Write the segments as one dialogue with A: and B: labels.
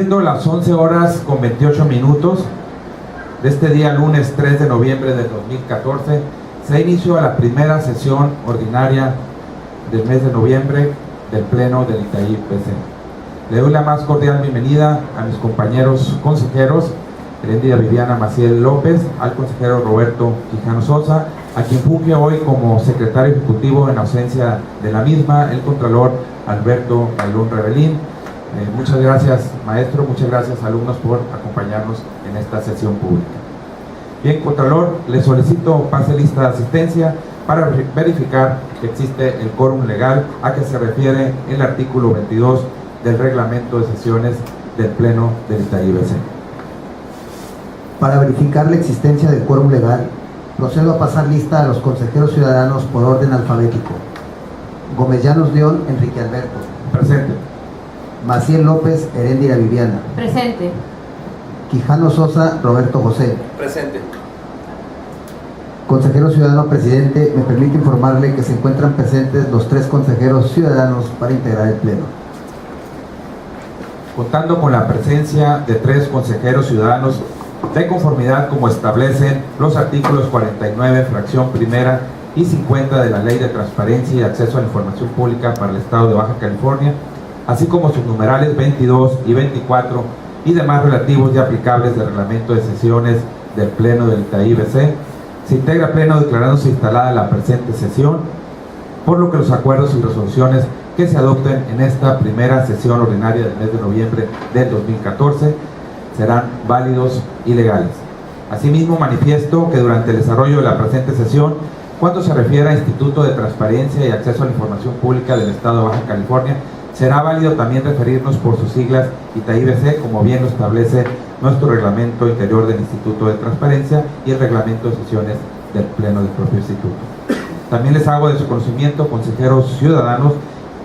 A: Siendo las 11:28 de este día, lunes 3 de noviembre de 2014, se inició la primera sesión ordinaria del mes de noviembre del Pleno del Itaí-BC. Le doy la más cordial bienvenida a mis compañeros consejeros, Heréndira Viviana Maciel López, al consejero Roberto Quijano Sosa, a quien funge hoy como secretario ejecutivo en ausencia de la misma, el contralor Alberto Bailón Rebelín. Muchas gracias, maestro, muchas gracias, alumnos, por acompañarnos en esta sesión pública. Bien, contralor, le solicito pase lista de asistencia para verificar que existe el quórum legal a que se refiere el artículo 22 del reglamento de sesiones del Pleno del Itaí-BC.
B: Para verificar la existencia del quórum legal, procedo a pasar lista a los consejeros ciudadanos por orden alfabético. Gómez Llanos León, Enrique Alberto.
A: Presente.
B: Maciel López, Heréndira Viviana.
C: Presente.
B: Quijano Sosa, Roberto José.
D: Presente.
B: Consejero ciudadano presidente, me permite informarle que se encuentran presentes los 3 consejeros ciudadanos para integrar el pleno.
A: Contando con la presencia de 3 consejeros ciudadanos, de conformidad como establecen los artículos 49, fracción primera y 50 de la Ley de Transparencia y Acceso a la Información Pública para el Estado de Baja California, así como sus numerales 22 y 24 y demás relativos y aplicables del reglamento de sesiones del Pleno del Itaí-BC, se integra pleno declarándose instalada la presente sesión, por lo que los acuerdos y resoluciones que se adopten en esta primera sesión ordinaria del mes de noviembre del 2014 serán válidos y legales. Asimismo, manifiesto que durante el desarrollo de la presente sesión, cuando se refiere a Instituto de Transparencia y Acceso a la Información Pública del Estado de Baja California, será válido también referirnos por sus siglas Itaí-BC, como bien lo establece nuestro reglamento interior del Instituto de Transparencia y el reglamento de sesiones del Pleno del propio instituto. También les hago de su conocimiento, consejeros ciudadanos,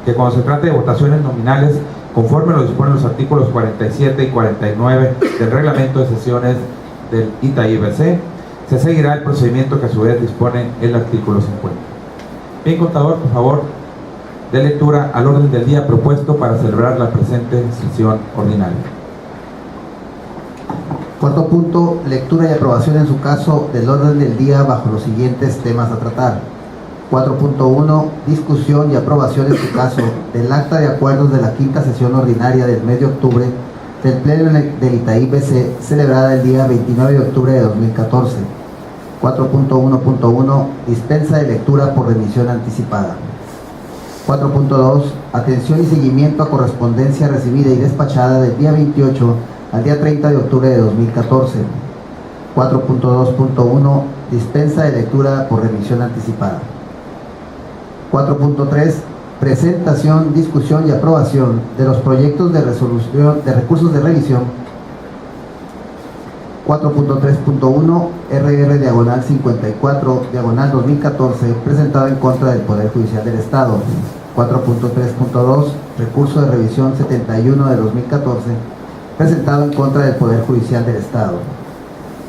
A: que cuando se trate de votaciones nominales, conforme lo disponen los artículos 47 y 49 del reglamento de sesiones del Itaí-BC, se seguirá el procedimiento que a su vez dispone el artículo 50. Bien, contador, por favor, de lectura al orden del día propuesto para celebrar la presente sesión ordinaria.
B: Cuarto punto, lectura y aprobación en su caso del orden del día bajo los siguientes temas a tratar. 4.1, discusión y aprobación en su caso del acta de acuerdos de la quinta sesión ordinaria del mes de octubre del Pleno del Itaí-BC, celebrada el día 29 de octubre de 2014. 4.1.1, dispensa de lectura por remisión anticipada. 4.2, atención y seguimiento a correspondencia recibida y despachada del día 28 al día 30 de octubre de 2014. 4.2.1, dispensa de lectura por remisión anticipada. 4.3, presentación, discusión y aprobación de los proyectos de resolución de recursos de revisión. 4.3.1, RR/54/2014, presentado en contra del Poder Judicial del Estado. 4.3.2, recurso de revisión 71 de 2014, presentado en contra del Poder Judicial del Estado.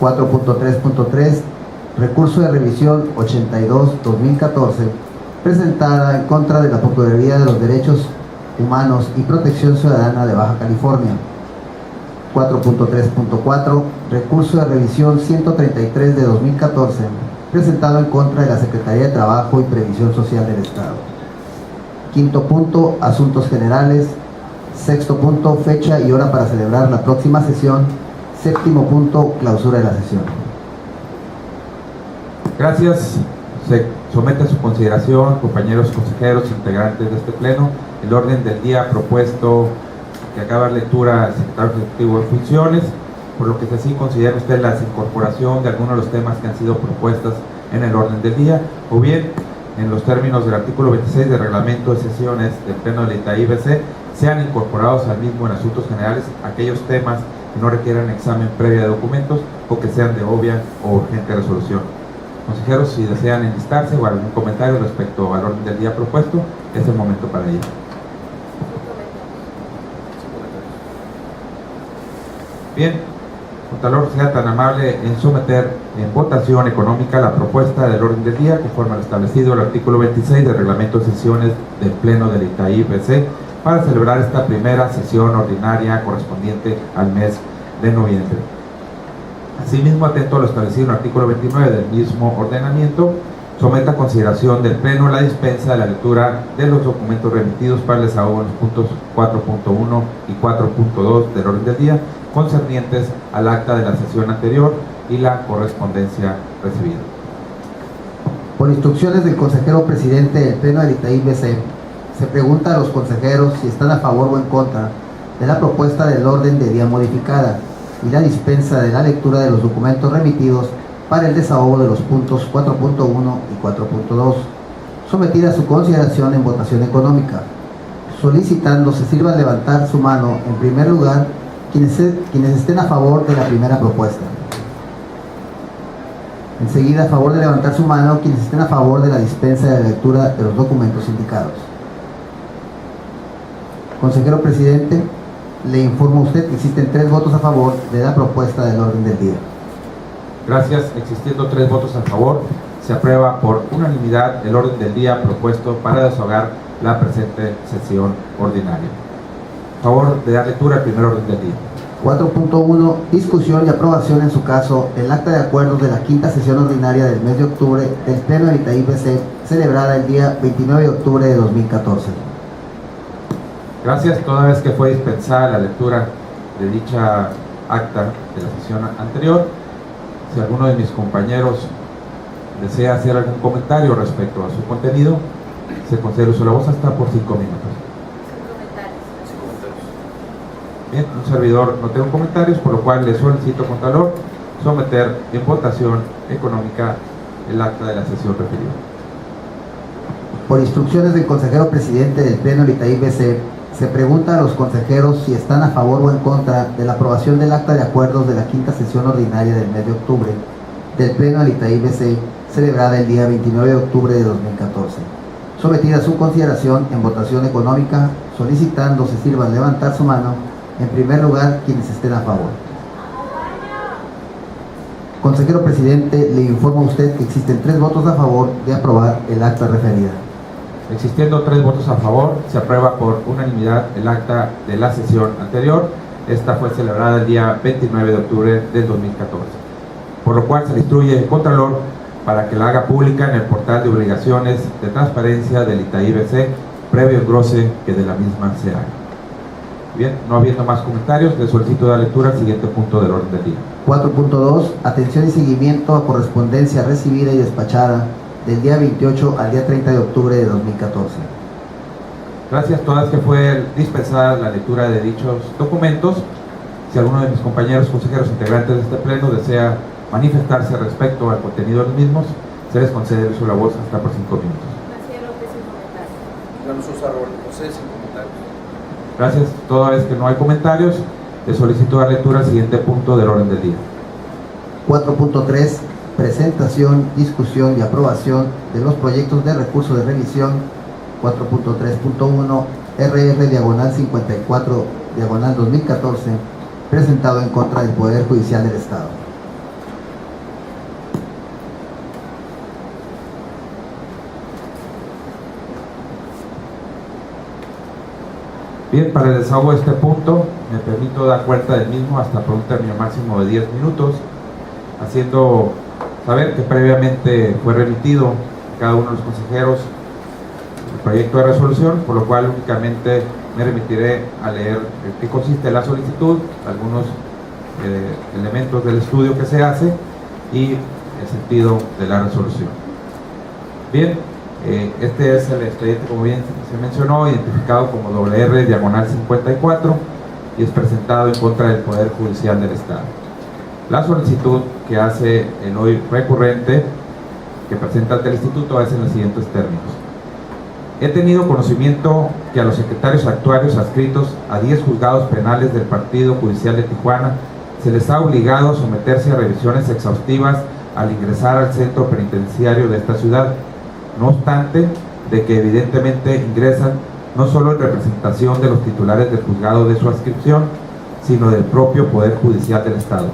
B: 4.3.3, recurso de revisión 82/2014, presentada en contra de la Procuraduría de los Derechos Humanos y Protección Ciudadana de Baja California. 4.3.4, recurso de revisión 133 de 2014, presentado en contra de la Secretaría de Trabajo y Previsión Social del Estado. Quinto punto, asuntos generales. Sexto punto, fecha y hora para celebrar la próxima sesión. Séptimo punto, clausura de la sesión.
A: Gracias. Se somete a su consideración, compañeros consejeros, integrantes de este pleno, el orden del día propuesto que acaba de lectura al secretario ejecutivo de funciones, por lo que si así considera usted la incorporación de algunos de los temas que han sido propuestas en el orden del día, o bien en los términos del artículo 26 del reglamento de sesiones del Pleno del Itaí-BC, sean incorporados al mismo en asuntos generales aquellos temas que no requieran examen previo de documentos o que sean de obvia o urgente resolución. Consejeros, si desean enlistarse o algún comentario respecto al orden del día propuesto, es el momento para ello. Bien, Contralor, sea tan amable en someter en votación económica la propuesta del orden del día conforme al establecido el artículo 26 del reglamento de sesiones del Pleno del Itaí-BC, para celebrar esta primera sesión ordinaria correspondiente al mes de noviembre. Asimismo, atento a lo establecido en el artículo 29 del mismo ordenamiento, somete a consideración del Pleno la dispensa de la lectura de los documentos remitidos para el desahogo en los puntos 4.1 y 4.2 del orden del día, concernientes al acta de la sesión anterior y la correspondencia recibida.
B: Por instrucciones del consejero presidente del Pleno del Itaí-BC, se pregunta a los consejeros si están a favor o en contra de la propuesta del orden de día modificada y la dispensa de la lectura de los documentos remitidos para el desahogo de los puntos 4.1 y 4.2, sometida a su consideración en votación económica, solicitando se sirva levantar su mano en primer lugar quienes estén a favor de la primera propuesta. Enseguida, a favor de levantar su mano quienes estén a favor de la dispensa de la lectura de los documentos indicados. Consejero presidente, le informo a usted que existen 3 votos a favor de la propuesta del orden del día.
A: Gracias. Existiendo 3 votos a favor, se aprueba por unanimidad el orden del día propuesto para desahogar la presente sesión ordinaria. A favor de dar lectura al primer orden del día.
B: 4.1. Discusión y aprobación en su caso del acta de acuerdos de la quinta sesión ordinaria del mes de octubre del Pleno del Itaí-BC, celebrada el día 29 de octubre de 2014.
A: Gracias. Toda vez que fue dispensada la lectura de dicha acta de la sesión anterior, si alguno de mis compañeros desea hacer algún comentario respecto a su contenido, se concede uso de la voz hasta por 5 minutos. Bien, un servidor no tengo comentarios, por lo cual le solicito, Contralor, someter en votación económica el acta de la sesión referida.
B: Por instrucciones del consejero presidente del Pleno del Itaí-BC, se pregunta a los consejeros si están a favor o en contra de la aprobación del acta de acuerdos de la quinta sesión ordinaria del mes de octubre del Pleno del Itaí-BC, celebrada el día 29 de octubre de 2014, sometida a su consideración en votación económica, solicitando se sirvan levantar su mano en primer lugar quienes estén a favor. Consejero presidente, le informo a usted que existen 3 votos a favor de aprobar el acta referida.
A: Existiendo 3 votos a favor, se aprueba por unanimidad el acta de la sesión anterior. Esta fue celebrada el día 29 de octubre del 2014. Por lo cual se le instruye al Contralor para que la haga pública en el portal de obligaciones de transparencia del Itaí-BC, previo engrose que de la misma se haga. Bien, no habiendo más comentarios, le solicito dar lectura al siguiente punto del orden del día.
B: 4.2. Atención y seguimiento a correspondencia recibida y despachada del día 28 al día 30 de octubre de 2014.
A: Gracias. Todas que fue dispensada la lectura de dichos documentos, si alguno de mis compañeros consejeros integrantes de este pleno desea manifestarse respecto al contenido de los mismos, se les concede el uso de la voz hasta por 5 minutos. Gracias. Toda vez que no hay comentarios, le solicito dar lectura al siguiente punto del orden del día.
B: 4.3. Presentación, discusión y aprobación de los proyectos de recurso de revisión 4.3.1 RR/54/2014, presentado en contra del Poder Judicial del Estado.
A: Bien, para el desahogo de este punto, me permito dar cuenta del mismo hasta por un término máximo de 10 minutos, haciendo saber que previamente fue remitido a cada uno de los consejeros el proyecto de resolución, por lo cual únicamente me remitiré a leer en qué consiste la solicitud, algunos elementos del estudio que se hace y el sentido de la resolución. Bien, este es el expediente, como bien se mencionó, identificado como WR/54 y es presentado en contra del Poder Judicial del Estado. La solicitud que hace el hoy recurrente, que presenta ante el Instituto, es en los siguientes términos. He tenido conocimiento que a los secretarios actuarios adscritos a 10 juzgados penales del Partido Judicial de Tijuana se les ha obligado a someterse a revisiones exhaustivas al ingresar al centro penitenciario de esta ciudad, no obstante de que evidentemente ingresan no solo en representación de los titulares del juzgado de su adscripción, sino del propio Poder Judicial del Estado.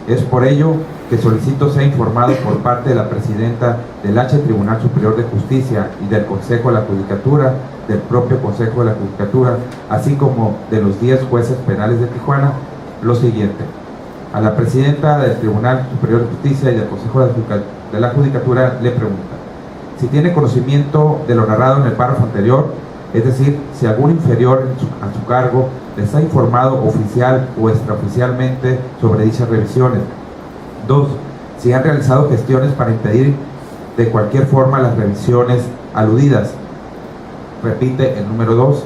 A: Es por ello que solicito sea informado por parte de la Presidenta del H Tribunal Superior de Justicia y del Consejo de la Judicatura, del propio Consejo de la Judicatura, así como de los 10 jueces penales de Tijuana, lo siguiente. A la Presidenta del Tribunal Superior de Justicia y del Consejo de la Judicatura le pregunta si tiene conocimiento de lo narrado en el párrafo anterior, es decir, si algún inferior a su cargo les ha informado oficial o extraoficialmente sobre dichas revisiones. 2. Si han realizado gestiones para impedir de cualquier forma las revisiones aludidas. Repite el número 2.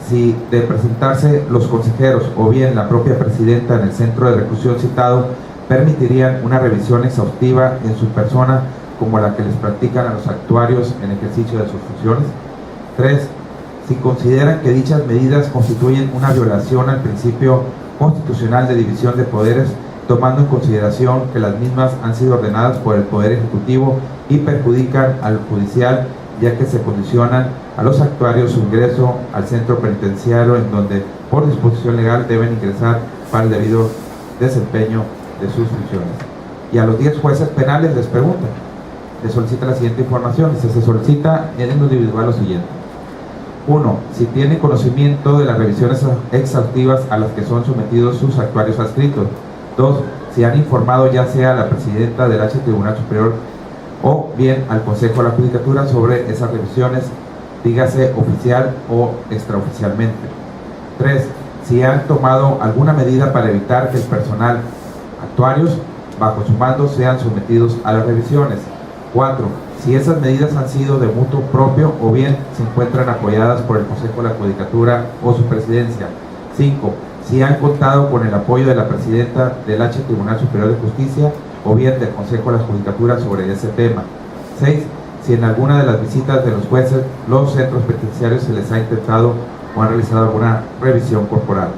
A: Si de presentarse los consejeros o bien la propia presidenta en el centro de reclusión citado permitirían una revisión exhaustiva en su persona como la que les practican a los actuarios en ejercicio de sus funciones. 3. Si consideran que dichas medidas constituyen una violación al principio constitucional de división de poderes, tomando en consideración que las mismas han sido ordenadas por el Poder Ejecutivo y perjudican al judicial, ya que se condicionan a los actuarios su ingreso al centro penitenciario en donde por disposición legal deben ingresar para el debido desempeño de sus funciones. Y a los 10 jueces penales les pregunta, les solicita la siguiente información, se solicita en lo individual lo siguiente. 1. Si tienen conocimiento de las revisiones exhaustivas a las que son sometidos sus actuarios adscritos. 2. Si han informado ya sea a la Presidenta del H Tribunal Superior o bien al Consejo de la Judicatura sobre esas revisiones, dígase oficial o extraoficialmente. 3. Si han tomado alguna medida para evitar que el personal, actuarios, bajo su mando sean sometidos a las revisiones. 4. Si esas medidas han sido de mutuo propio o bien se encuentran apoyadas por el Consejo de la Judicatura o su presidencia. 5. Si han contado con el apoyo de la Presidenta del H Tribunal Superior de Justicia o bien del Consejo de la Judicatura sobre ese tema. 6. Si en alguna de las visitas de los jueces, los centros penitenciarios se les ha intentado o han realizado alguna revisión corporal.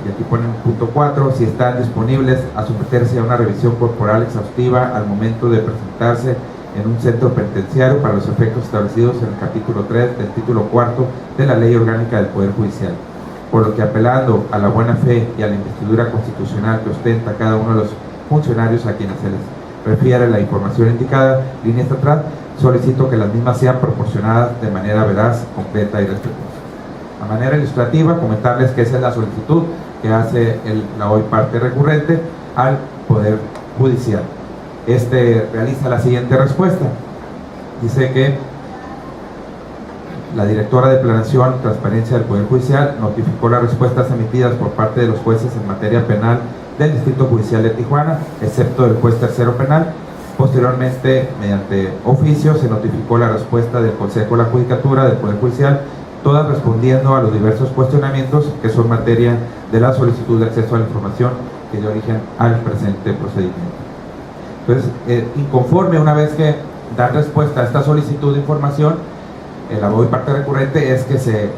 A: Y aquí ponen punto 4, si están disponibles a someterse a una revisión corporal exhaustiva al momento de presentarse en un centro penitenciario para los efectos establecidos en el capítulo 3 del título 4 de la Ley Orgánica del Poder Judicial. Por lo que, apelando a la buena fe y a la investidura constitucional que ostenta cada uno de los funcionarios a quienes se les refiere la información indicada, líneas atrás, solicito que las mismas sean proporcionadas de manera veraz, completa y respetuosa. A manera ilustrativa, comentarles que esa es la solicitud que hace la hoy parte recurrente al Poder Judicial. Realiza la siguiente respuesta. Dice que la directora de Planeación y Transparencia del Poder Judicial notificó las respuestas emitidas por parte de los jueces en materia penal del Distrito Judicial de Tijuana, excepto del juez tercero penal. Posteriormente, mediante oficio, se notificó la respuesta del Consejo de la Judicatura del Poder Judicial, todas respondiendo a los diversos cuestionamientos que son materia de la solicitud de acceso a la información que dio origen al presente procedimiento. Entonces, inconforme, una vez que dan respuesta a esta solicitud de información, la hoy parte recurrente es que se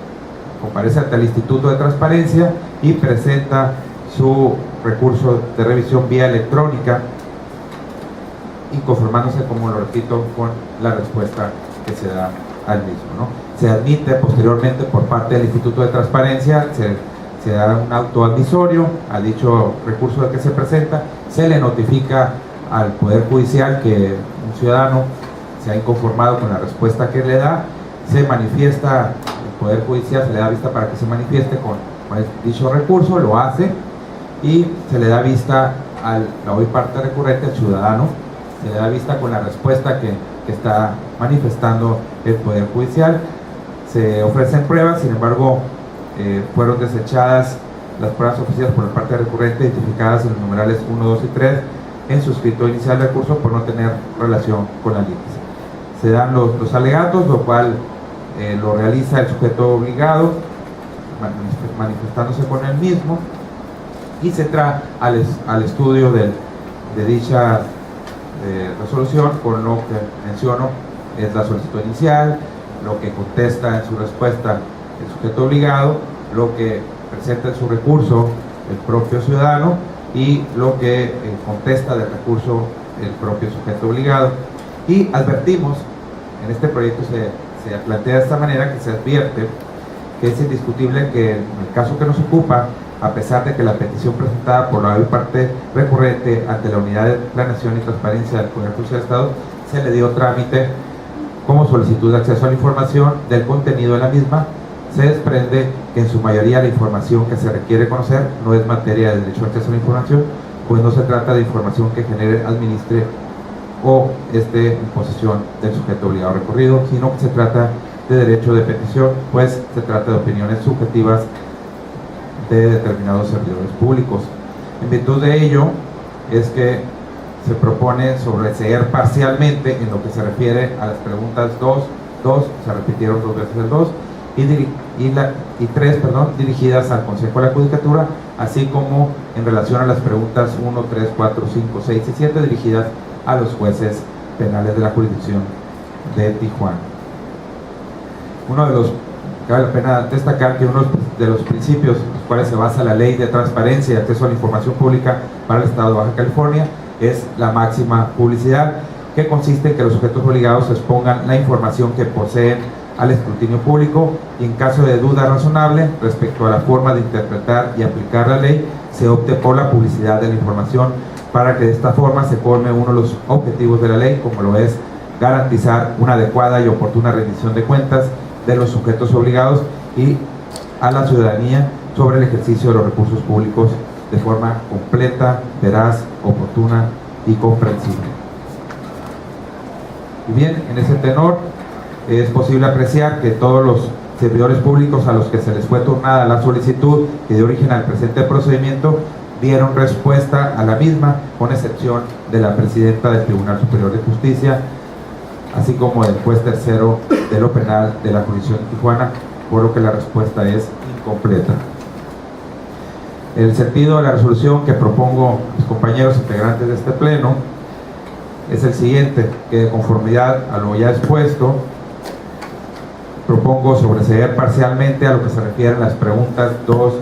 A: comparece ante el Instituto de Transparencia y presenta su recurso de revisión vía electrónica, inconformándose, como lo repito, con la respuesta que se da al mismo, ¿no? Se admite posteriormente por parte del Instituto de Transparencia, se da un auto admisorio a dicho recurso de que se presenta, se le notifica al Poder Judicial que un ciudadano se ha inconformado con la respuesta que le da, se manifiesta, el Poder Judicial se le da vista para que se manifieste con dicho recurso, lo hace y se le da vista a la hoy parte recurrente al ciudadano, se le da vista con la respuesta que está manifestando el Poder Judicial, se ofrecen pruebas, sin embargo fueron desechadas las pruebas ofrecidas por la parte recurrente identificadas en los numerales 1, 2 y 3 en su escrito inicial del recurso por no tener relación con la líneas. Se dan los alegatos, lo cual lo realiza el sujeto obligado, manifestándose con él mismo, y se entra al estudio de dicha resolución con lo que menciono es la solicitud inicial, lo que contesta en su respuesta el sujeto obligado, lo que presenta en su recurso el propio ciudadano y lo que contesta del recurso el propio sujeto obligado. Y advertimos, en este proyecto se plantea de esta manera, que se advierte que es indiscutible que en el caso que nos ocupa a pesar de que la petición presentada por la parte recurrente ante la Unidad de Planeación y Transparencia del Poder Judicial del Estado se le dio trámite como solicitud de acceso a la información, del contenido de la misma se desprende que en su mayoría la información que se requiere conocer no es materia de derecho a acceso a la información, pues no se trata de información que genere, administre o esté en posesión del sujeto obligado a recurrido, sino que se trata de derecho de petición, pues se trata de opiniones subjetivas de determinados servidores públicos. En virtud de ello es que se propone sobreseer parcialmente en lo que se refiere a las preguntas 2, se repitieron 2 veces el 2, y 3, dirigidas al Consejo de la Judicatura, así como en relación a las preguntas 1, 3, 4, 5, 6 y 7 dirigidas a los jueces penales de la jurisdicción de Tijuana. Cabe la pena destacar que uno de los principios en los cuales se basa la Ley de Transparencia y Acceso a la Información Pública para el Estado de Baja California es la máxima publicidad, que consiste en que los sujetos obligados expongan la información que poseen al escrutinio público y en caso de duda razonable respecto a la forma de interpretar y aplicar la ley, se opte por la publicidad de la información para que de esta forma se forme uno de los objetivos de la ley, como lo es garantizar una adecuada y oportuna rendición de cuentas de los sujetos obligados y a la ciudadanía sobre el ejercicio de los recursos públicos de forma completa, veraz, oportuna y comprensible. Y bien, en ese tenor es posible apreciar que todos los servidores públicos a los que se les fue turnada la solicitud que dio origen al presente procedimiento dieron respuesta a la misma, con excepción de la presidenta del Tribunal Superior de Justicia, así como del juez tercero de lo penal de la jurisdicción de Tijuana, por lo que la respuesta es incompleta. El sentido de la resolución que propongo a mis compañeros integrantes de este pleno es el siguiente, que de conformidad a lo ya expuesto, propongo sobreseer parcialmente a lo que se refiere a las preguntas 2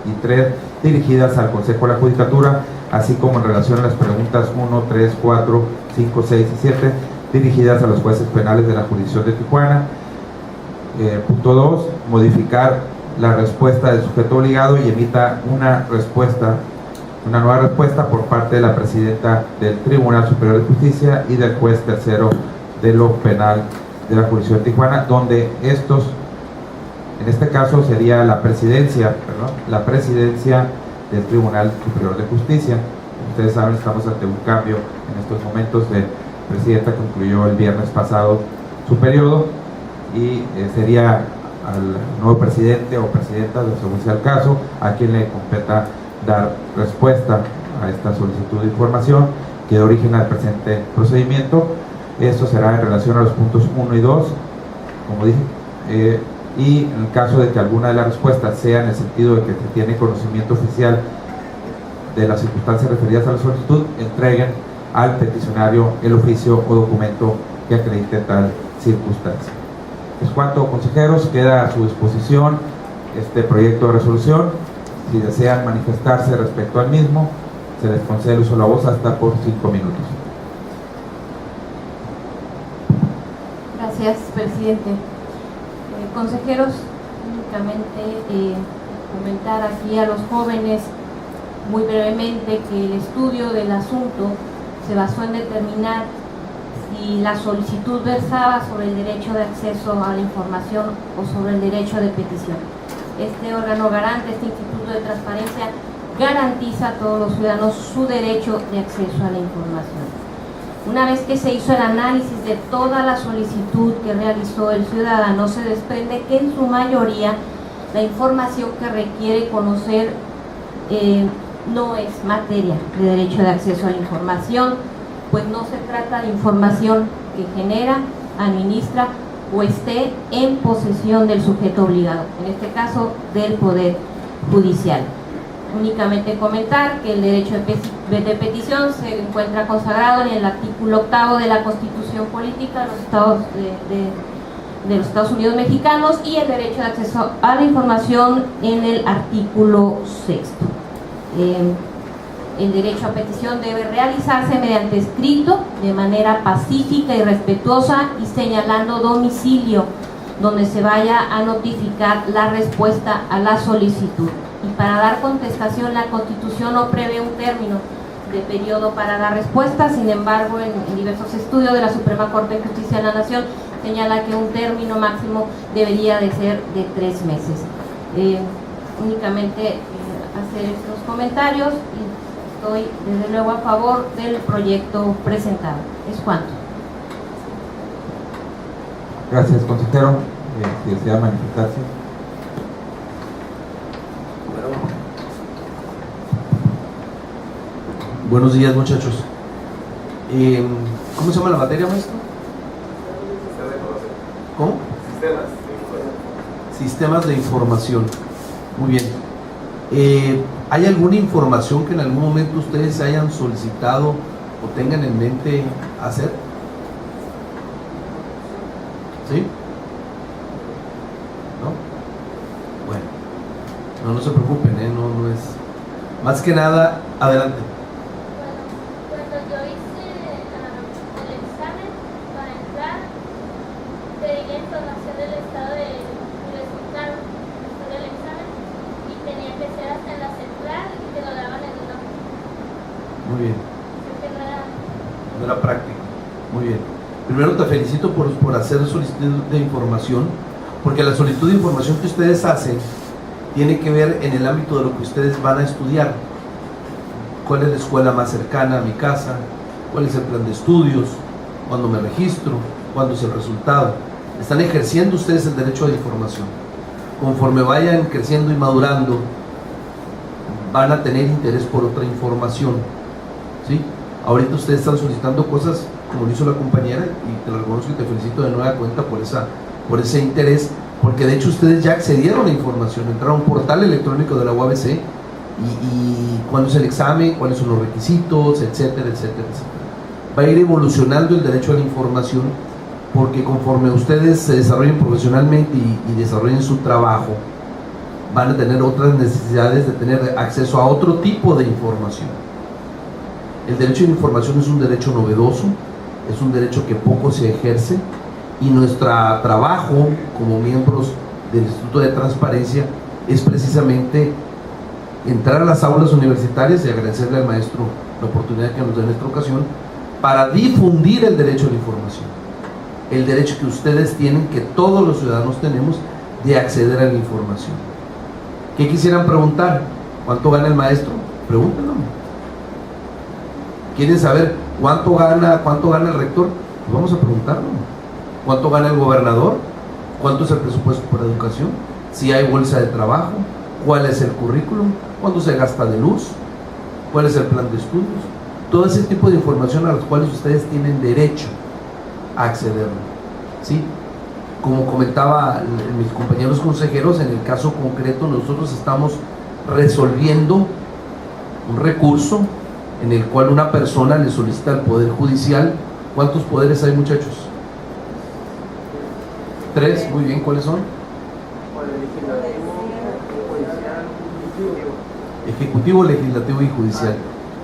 A: y 3 dirigidas al Consejo de la Judicatura, así como en relación a las preguntas 1, 3, 4, 5, 6 y 7 dirigidas a los jueces penales de la jurisdicción de Tijuana. Punto 2, modificar la respuesta del sujeto obligado y emita una nueva respuesta por parte de la presidenta del Tribunal Superior de Justicia y del juez tercero de lo penal de la jurisdicción de Tijuana, donde estos, en este caso sería la presidencia del Tribunal Superior de Justicia. Ustedes saben, estamos ante un cambio en estos momentos de presidenta que concluyó el viernes pasado su periodo y sería al nuevo presidente o presidenta, según sea el caso, a quien le competa dar respuesta a esta solicitud de información que da origen al presente procedimiento. Esto será en relación a los puntos 1 y 2, como dije, y en el caso de que alguna de las respuestas sea en el sentido de que se tiene conocimiento oficial de las circunstancias referidas a la solicitud, entreguen al peticionario el oficio o documento que acredite tal circunstancia. Es cuanto, consejeros, queda a su disposición este proyecto de resolución. Si desean manifestarse respecto al mismo, se les concede el uso de la voz hasta por 5 minutos.
C: Gracias, presidente. Consejeros, únicamente comentar aquí a los jóvenes muy brevemente que el estudio del asunto se basó en determinar si la solicitud versaba sobre el derecho de acceso a la información o sobre el derecho de petición. Este órgano garante, este Instituto de Transparencia, garantiza a todos los ciudadanos su derecho de acceso a la información. Una vez que se hizo el análisis de toda la solicitud que realizó el ciudadano, se desprende que en su mayoría la información que requiere conocer no es materia de derecho de acceso a la información, pues no se trata de información que genera, administra o esté en posesión del sujeto obligado, en este caso del Poder Judicial. Únicamente comentar que el derecho de petición se encuentra consagrado en el artículo 8 de la Constitución Política de los Estados Unidos Mexicanos y el derecho de acceso a la información en el artículo 6. El derecho a petición debe realizarse mediante escrito, de manera pacífica y respetuosa y señalando domicilio donde se vaya a notificar la respuesta a la solicitud. y para dar contestación la Constitución no prevé un término de periodo para la respuesta. Sin embargo, en diversos estudios de la Suprema Corte de Justicia de la Nación señala que un término máximo debería de ser de 3 meses. Únicamente hacer estos comentarios y estoy desde luego a favor del proyecto presentado. Es cuanto.
A: Gracias, consejero. Si desea manifestarse.
D: Buenos días, muchachos. ¿Cómo se llama la materia, maestro? ¿Cómo? Sistemas de información. Muy bien. ¿Hay alguna información que en algún momento ustedes hayan solicitado o tengan en mente hacer? ¿Sí? ¿No? Bueno. No se preocupen, no es... Más que nada, adelante.
E: Cuando yo hice el examen para entrar, pedí información del estado del resultado del examen y tenía que ser hasta en la central y te lo daban en una.
D: Muy bien.
E: Porque
D: No era práctico. Muy bien. Primero te felicito por hacer solicitud de información, porque la solicitud de información que ustedes hacen tiene que ver en el ámbito de lo que ustedes van a estudiar. ¿Cuál es la escuela más cercana a mi casa? ¿Cuál es el plan de estudios? ¿Cuándo me registro? ¿Cuándo es el resultado? Están ejerciendo ustedes el derecho de información. Conforme vayan creciendo y madurando, van a tener interés por otra información, ¿sí? Ahorita ustedes están solicitando cosas como lo hizo la compañera, y te lo reconozco y te felicito de nueva cuenta por ese interés, porque de hecho ustedes ya accedieron a la información, entraron a un portal electrónico de la UABC y cuándo es el examen, cuáles son los requisitos, etcétera, etcétera, etcétera. Va a ir evolucionando el derecho a la información, porque conforme ustedes se desarrollen profesionalmente y desarrollen su trabajo, van a tener otras necesidades de tener acceso a otro tipo de información. El derecho a la información es un derecho novedoso, es un derecho que poco se ejerce, y nuestro trabajo como miembros del Instituto de Transparencia es precisamente entrar a las aulas universitarias y agradecerle al maestro la oportunidad que nos da en esta ocasión para difundir el derecho a la información, el derecho que ustedes tienen, que todos los ciudadanos tenemos, de acceder a la información. ¿Qué quisieran preguntar? ¿Cuánto gana el maestro? Pregúntenlo. ¿Quieren saber cuánto gana el rector? Pues vamos a preguntarlo. ¿Cuánto gana el gobernador? ¿Cuánto es el presupuesto para educación? Si hay bolsa de trabajo, ¿cuál es el currículum? ¿Cuánto se gasta de luz? ¿Cuál es el plan de estudios? Todo ese tipo de información a las cuales ustedes tienen derecho a acceder, ¿sí? Como comentaba mis compañeros consejeros, en el caso concreto nosotros estamos resolviendo un recurso en el cual una persona le solicita al Poder Judicial. ¿Cuántos poderes hay, muchachos? 3, muy bien, ¿cuáles son? Ejecutivo, legislativo y judicial.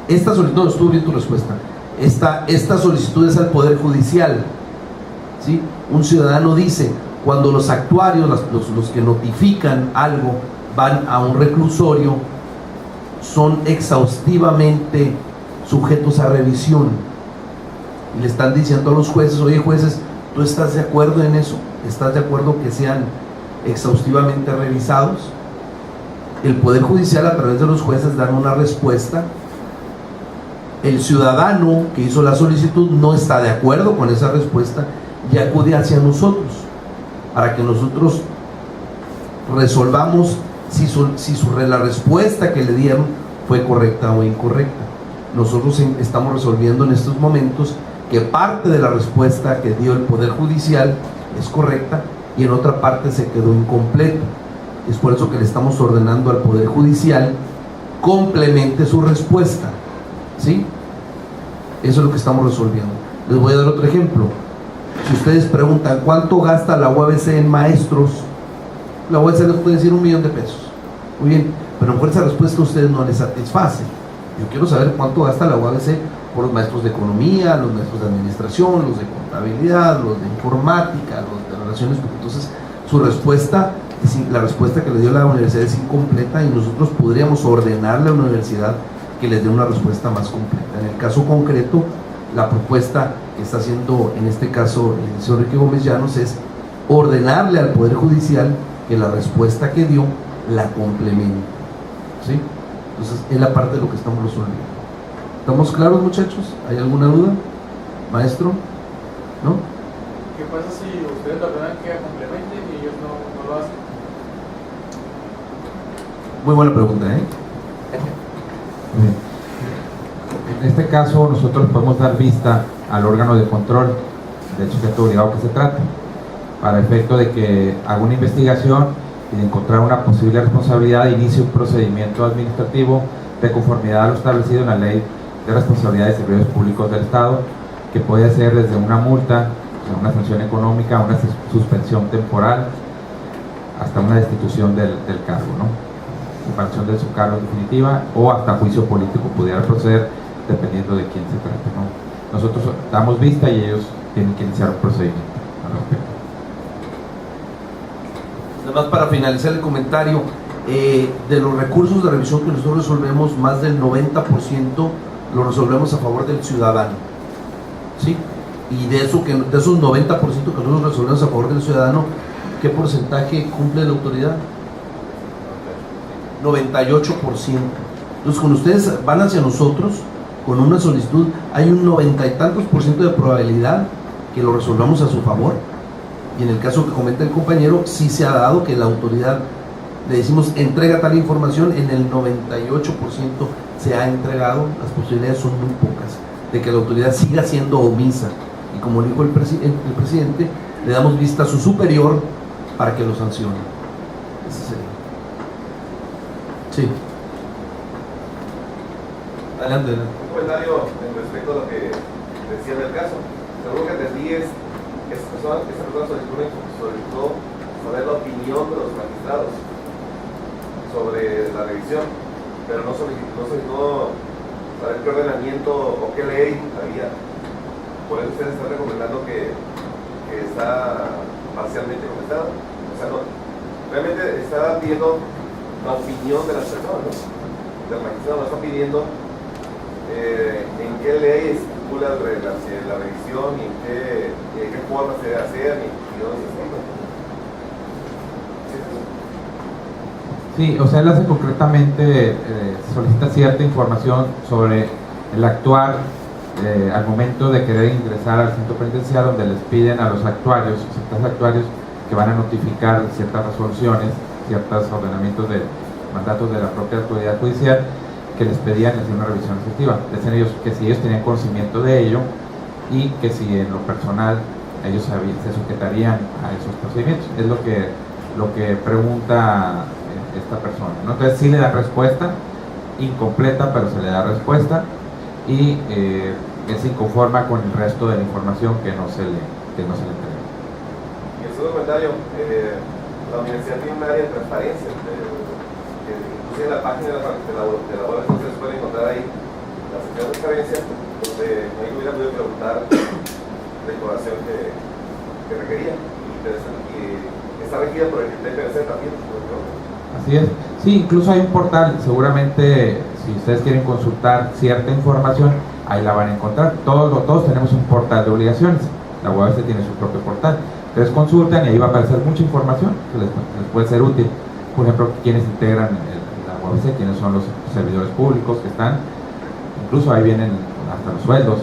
D: Esta solicitud, estuvo bien tu respuesta, esta solicitud es al Poder Judicial, ¿sí? Un ciudadano dice, cuando los actuarios, los que notifican algo, van a un reclusorio, son exhaustivamente sujetos a revisión, y le están diciendo a los jueces, oye jueces, ¿tú estás de acuerdo en eso? ¿Estás de acuerdo que sean exhaustivamente revisados? El Poder Judicial, a través de los jueces, dan una respuesta. El ciudadano que hizo la solicitud no está de acuerdo con esa respuesta y acude hacia nosotros para que nosotros resolvamos si la respuesta que le dieron fue correcta o incorrecta. Nosotros estamos resolviendo en estos momentos que parte de la respuesta que dio el Poder Judicial es correcta y en otra parte se quedó incompleto. Es por eso que le estamos ordenando al Poder Judicial complemente su respuesta, ¿sí? Eso es lo que estamos resolviendo. Les voy a dar otro ejemplo. Si ustedes preguntan ¿cuánto gasta la UABC en maestros? La UABC les puede decir $1,000,000 pesos. Muy bien, pero por esa respuesta a ustedes no les satisface. Yo quiero saber cuánto gasta la UABC por los maestros de economía, los maestros de administración, los de contabilidad, los de informática, los de relaciones públicas. Entonces, su respuesta la respuesta que le dio la universidad es incompleta y nosotros podríamos ordenarle a la universidad que les dé una respuesta más completa. En el caso concreto, la propuesta que está haciendo en este caso el señor Enrique Gómez Llanos es ordenarle al Poder Judicial que la respuesta que dio la complemente, ¿sí? Entonces es la parte de lo que estamos resolviendo. ¿Estamos claros, muchachos? ¿Hay alguna duda? Maestro, ¿no?
F: ¿Qué pasa si ustedes lo ordenan que complementen y ellos no lo hacen?
D: Muy buena pregunta, ¿eh?
A: En este caso nosotros podemos dar vista al órgano de control del sujeto obligado que se trata, para efecto de que haga una investigación y de encontrar una posible responsabilidad, inicie un procedimiento administrativo de conformidad a lo establecido en la Ley de Responsabilidad de Servicios Públicos del Estado, que puede ser desde una multa, una sanción económica, una suspensión temporal, hasta una destitución del cargo, ¿no? Separación de su cargo definitiva, o hasta juicio político pudiera proceder, dependiendo de quién se trate, ¿no? Nosotros damos vista y ellos tienen que iniciar un procedimiento al respecto.
D: Además, para finalizar el comentario, de los recursos de revisión que nosotros resolvemos, más del 90% lo resolvemos a favor del ciudadano, ¿sí? Y de esos 90% que nosotros resolvemos a favor del ciudadano, ¿qué porcentaje cumple la autoridad? 98%. Entonces, cuando ustedes van hacia nosotros con una solicitud, hay un 90 y tantos % de probabilidad que lo resolvamos a su favor. Y en el caso que comenta el compañero, sí se ha dado que la autoridad, le decimos entrega tal información, en el 98% se ha entregado. Las posibilidades son muy pocas de que la autoridad siga siendo omisa, y como dijo el presidente, le damos vista a su superior para que lo sancione. Ese sería. Sí. Adelante.
G: Un comentario en respecto a lo que decía del caso. Seguro que entendí es que esta persona solicitó saber la opinión de los magistrados sobre la revisión, pero no solicitó saber qué ordenamiento o qué ley había. Por eso ustedes están recomendando que está parcialmente contestado. O sea, no, realmente está pidiendo la opinión de las personas, ¿no? Del magistrado no está pidiendo en qué ley estipula la revisión y en qué forma se debe hacer y dónde se estima.
A: Sí, o sea, él hace concretamente, solicita cierta información sobre el actuar al momento de querer ingresar al centro penitenciario, donde les piden a los actuarios, ciertos actuarios que van a notificar ciertas resoluciones, ciertos ordenamientos de mandatos de la propia autoridad judicial, que les pedían hacer una revisión efectiva. Decían ellos que si ellos tenían conocimiento de ello y que si en lo personal ellos se sujetarían a esos procedimientos. Es lo que pregunta esta persona, ¿no? Entonces sí le da respuesta, incompleta, pero se le da respuesta, y él se inconforma con el resto de la información que no se le entrega.
G: Y el segundo comentario, la universidad tiene un área de transparencia, incluso en la página de la web ustedes pueden encontrar ahí la sección de transparencia, donde ahí hubiera podido preguntar la información que requería, y está regida por el TPC también, ¿no?
A: Así es. Sí, incluso hay un portal, seguramente si ustedes quieren consultar cierta información, ahí la van a encontrar. Todos tenemos un portal de obligaciones, la UABC tiene su propio portal. Ustedes consultan y ahí va a aparecer mucha información que les puede ser útil. Por ejemplo, quiénes integran la UABC, quiénes son los servidores públicos que están, incluso ahí vienen hasta los sueldos,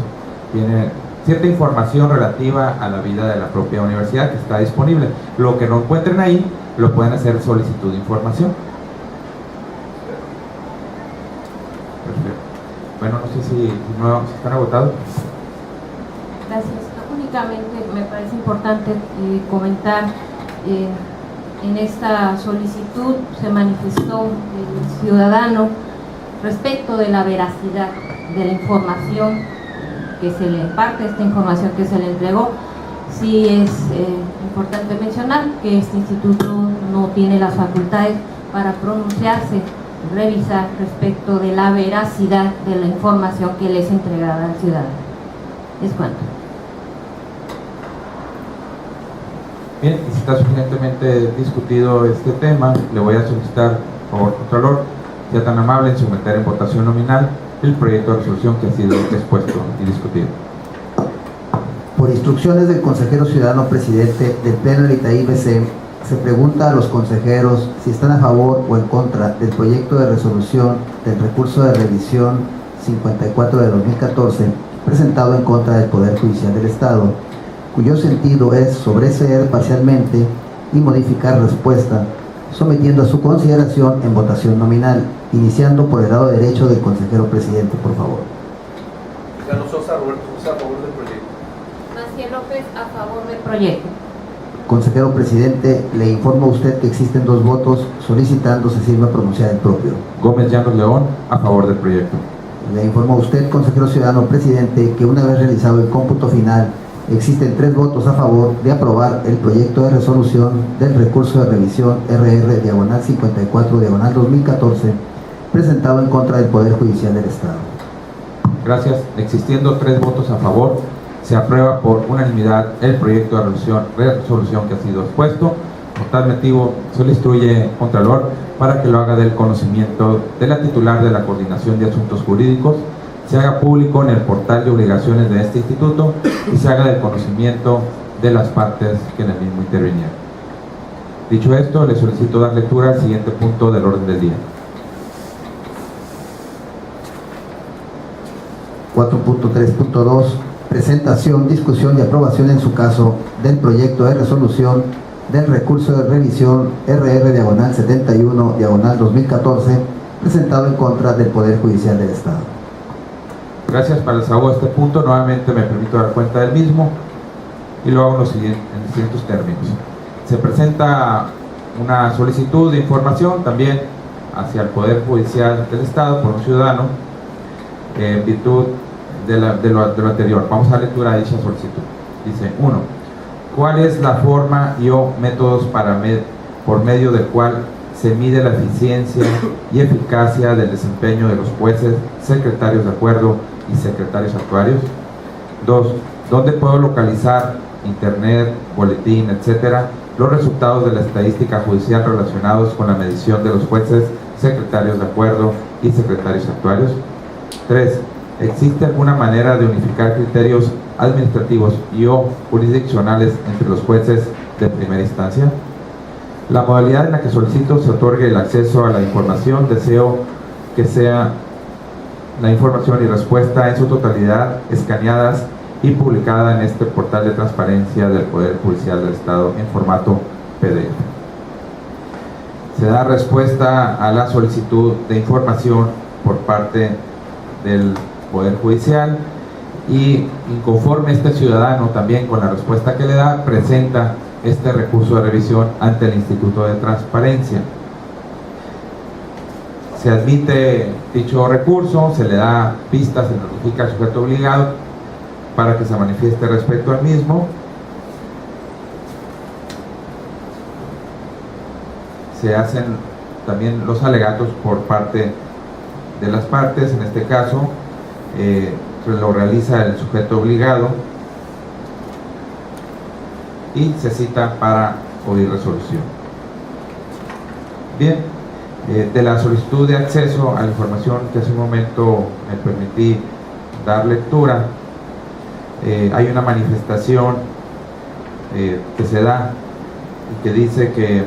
A: viene cierta información relativa a la vida de la propia universidad que está disponible. Lo que no encuentren ahí, lo pueden hacer solicitud de información. Perfecto. Bueno, no sé si están agotados.
C: Gracias. Únicamente me parece importante comentar, en esta solicitud se manifestó el ciudadano respecto de la veracidad de la información que se le imparte, esta información que se le entregó. Sí es importante mencionar que este instituto no tiene las facultades para pronunciarse, revisar respecto de la veracidad de la información que le es entregada al ciudadano. Es cuanto.
A: Bien, y si está suficientemente discutido este tema, le voy a solicitar, por favor, Contralor, sea tan amable en someter en votación nominal el proyecto de resolución que ha sido expuesto y discutido.
B: Por instrucciones del consejero ciudadano presidente del Pleno del Itaí BC, se pregunta a los consejeros si están a favor o en contra del proyecto de resolución del recurso de revisión 54 de 2014 presentado en contra del Poder Judicial del Estado, cuyo sentido es sobreseer parcialmente y modificar respuesta, sometiendo a su consideración en votación nominal, iniciando por el lado derecho del consejero presidente, por favor.
G: Gano Sosa Roberto Sosa, a favor del proyecto.
C: Maciel López, a favor del proyecto.
B: Consejero presidente, le informo a usted que existen 2 votos solicitando se sirva pronunciar el propio.
A: Gómez Llanos León, a favor del proyecto.
B: Le informo a usted, consejero ciudadano presidente, que una vez realizado el cómputo final, existen 3 votos a favor de aprobar el proyecto de resolución del recurso de revisión RR/54/2014 presentado en contra del Poder Judicial del Estado.
A: Gracias. Existiendo 3 votos a favor, se aprueba por unanimidad el proyecto de resolución que ha sido expuesto. Por tal motivo, se le instruye, Contralor, para que lo haga del conocimiento de la titular de la Coordinación de Asuntos Jurídicos, se haga público en el portal de obligaciones de este instituto y se haga del conocimiento de las partes que en el mismo intervinieron. Dicho esto, le solicito dar lectura al siguiente punto del orden del día.
B: 4.3.2 Presentación, discusión y aprobación en su caso del proyecto de resolución del recurso de revisión RR/71/2014 presentado en contra del Poder Judicial del Estado.
A: Gracias. Para el desahogo de este punto, nuevamente me permito dar cuenta del mismo y lo hago en los siguientes términos. Se presenta una solicitud de información también hacia el Poder Judicial del Estado por un ciudadano en virtud de lo anterior. Vamos a dar lectura a dicha solicitud. Dice: 1. ¿Cuál es la forma y o métodos por medio del cual se mide la eficiencia y eficacia del desempeño de los jueces, secretarios de acuerdo y secretarios actuarios? 2. ¿Dónde puedo localizar, internet, boletín, etcétera, los resultados de la estadística judicial relacionados con la medición de los jueces, secretarios de acuerdo y secretarios actuarios? 3. ¿Existe alguna manera de unificar criterios administrativos y o jurisdiccionales entre los jueces de primera instancia? La modalidad en la que solicito se otorgue el acceso a la información, deseo que sea la información y respuesta en su totalidad escaneadas y publicada en este portal de transparencia del Poder Judicial del Estado en formato PDF. Se da respuesta a la solicitud de información por parte del Poder Judicial y inconforme este ciudadano también con la respuesta que le da, presenta este recurso de revisión ante el Instituto de Transparencia. Se admite dicho recurso, se le da pistas, se notifica al sujeto obligado para que se manifieste respecto al mismo. Se hacen también los alegatos por parte de las partes, en este caso lo realiza el sujeto obligado y se cita para oír resolución. Bien, de la solicitud de acceso a la información que hace un momento me permití dar lectura, hay una manifestación que se da y que dice que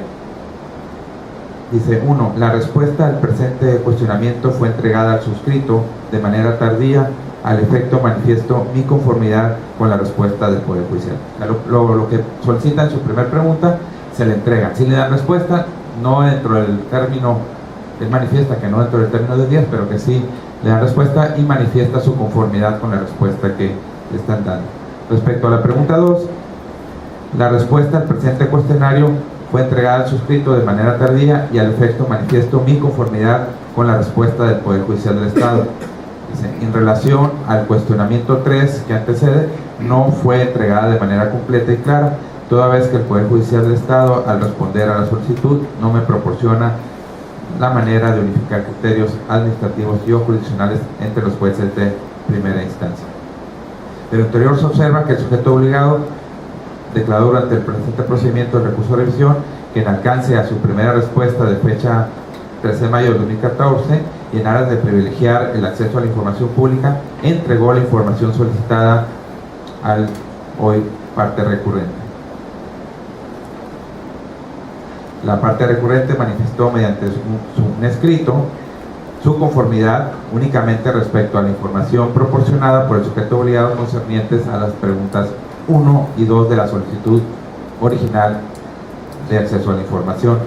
A: dice: 1. La respuesta al presente cuestionamiento fue entregada al suscrito de manera tardía. Al efecto manifiesto mi conformidad con la respuesta del Poder Judicial. Lo que solicita en su primera pregunta se le entrega. Si le dan respuesta, no dentro del término, él manifiesta que no dentro del término de 10, pero que sí le dan respuesta y manifiesta su conformidad con la respuesta que le están dando. Respecto a la pregunta 2, la respuesta al presente cuestionario fue entregada al suscrito de manera tardía y al efecto manifiesto mi conformidad con la respuesta del Poder Judicial del Estado. Dice: en relación al cuestionamiento 3 que antecede, no fue entregada de manera completa y clara, toda vez que el Poder Judicial del Estado, al responder a la solicitud, no me proporciona la manera de unificar criterios administrativos y o jurisdiccionales entre los jueces de primera instancia. De lo anterior se observa que el sujeto obligado declaró durante el presente procedimiento el recurso de revisión que en alcance a su primera respuesta de fecha 13 de mayo de 2014 y en aras de privilegiar el acceso a la información pública, entregó la información solicitada al hoy parte recurrente. La parte recurrente manifestó mediante un escrito su conformidad únicamente respecto a la información proporcionada por el sujeto obligado concernientes a las preguntas 1 y 2 de la solicitud original de acceso a la información.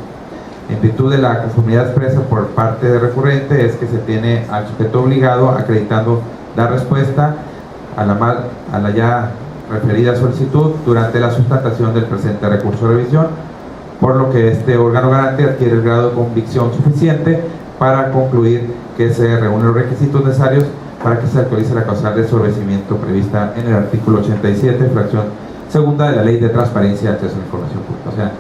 A: En virtud de la conformidad expresa por parte de recurrente es que se tiene al sujeto obligado acreditando dar respuesta a la ya referida solicitud durante la sustentación del presente recurso de revisión, por lo que este órgano garante adquiere el grado de convicción suficiente para concluir que se reúnen los requisitos necesarios para que se actualice la causal de sobreseimiento prevista en el artículo 87, fracción segunda de la Ley de Transparencia y Acceso a la Información Pública. O sea,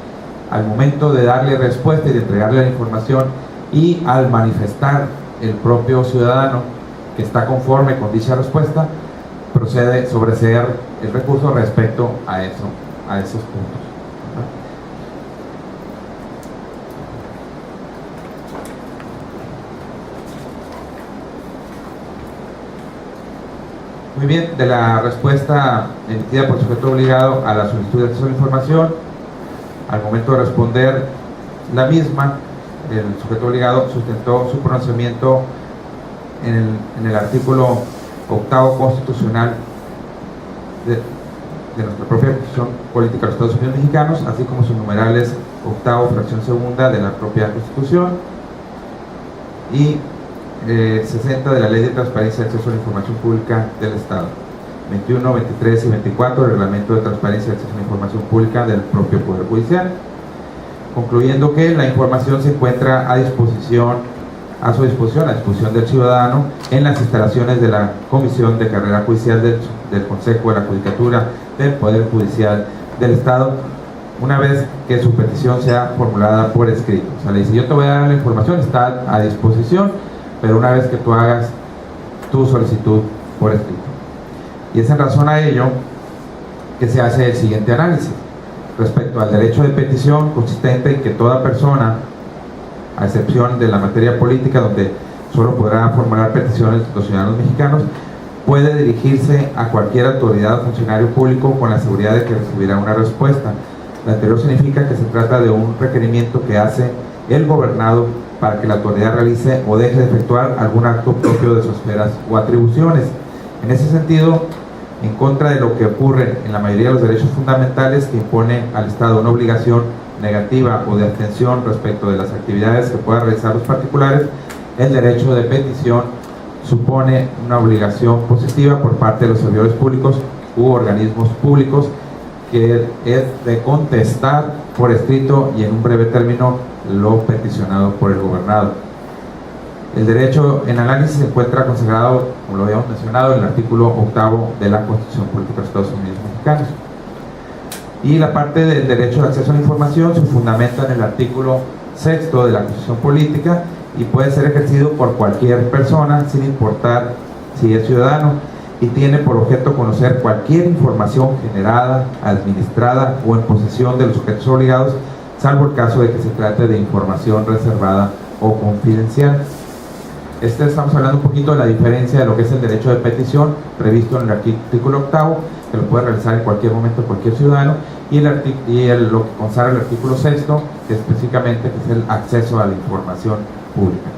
A: al momento de darle respuesta y de entregarle la información y al manifestar el propio ciudadano que está conforme con dicha respuesta, procede a sobreseer el recurso respecto a esos puntos. Muy bien, de la respuesta emitida por el sujeto obligado a la solicitud de acceso a la información, al momento de responder la misma, el sujeto obligado sustentó su pronunciamiento en el artículo 8º constitucional de nuestra propia Constitución Política de los Estados Unidos Mexicanos, así como sus numerales 8º, fracción segunda de la propia Constitución, y 60 de la Ley de Transparencia y Acceso a la Información Pública del Estado, 21, 23 y 24 del Reglamento de Transparencia y Acceso a la Información Pública del propio Poder Judicial, concluyendo que la información se encuentra a su disposición del ciudadano en las instalaciones de la Comisión de Carrera Judicial del Consejo de la Judicatura del Poder Judicial del Estado, una vez que su petición sea formulada por escrito. O sea, le dice, yo te voy a dar la información, está a disposición, pero una vez que tú hagas tu solicitud por escrito. Y es en razón a ello que se hace el siguiente análisis respecto al derecho de petición, consistente en que toda persona, a excepción de la materia política, donde solo podrán formular peticiones los ciudadanos mexicanos, puede dirigirse a cualquier autoridad o funcionario público con la seguridad de que recibirá una respuesta. Lo anterior significa que se trata de un requerimiento que hace el gobernado para que la autoridad realice o deje de efectuar algún acto propio de sus esferas o atribuciones. En ese sentido, en contra de lo que ocurre en la mayoría de los derechos fundamentales que impone al Estado una obligación negativa o de abstención respecto de las actividades que puedan realizar los particulares, el derecho de petición supone una obligación positiva por parte de los servidores públicos u organismos públicos, que es de contestar por escrito y en un breve término lo peticionado por el gobernado. El derecho en análisis se encuentra consagrado, como lo habíamos mencionado, en el artículo 8º de la Constitución Política de los Estados Unidos Mexicanos. Y la parte del derecho de acceso a la información se fundamenta en el artículo 6º de la Constitución Política y puede ser ejercido por cualquier persona sin importar si es ciudadano, y tiene por objeto conocer cualquier información generada, administrada o en posesión de los sujetos obligados, salvo el caso de que se trate de información reservada o confidencial. Estamos hablando un poquito de la diferencia de lo que es el derecho de petición previsto en el artículo 8º, que lo puede realizar en cualquier momento cualquier ciudadano, y lo que consagra el artículo 6º, que específicamente es el acceso a la información pública.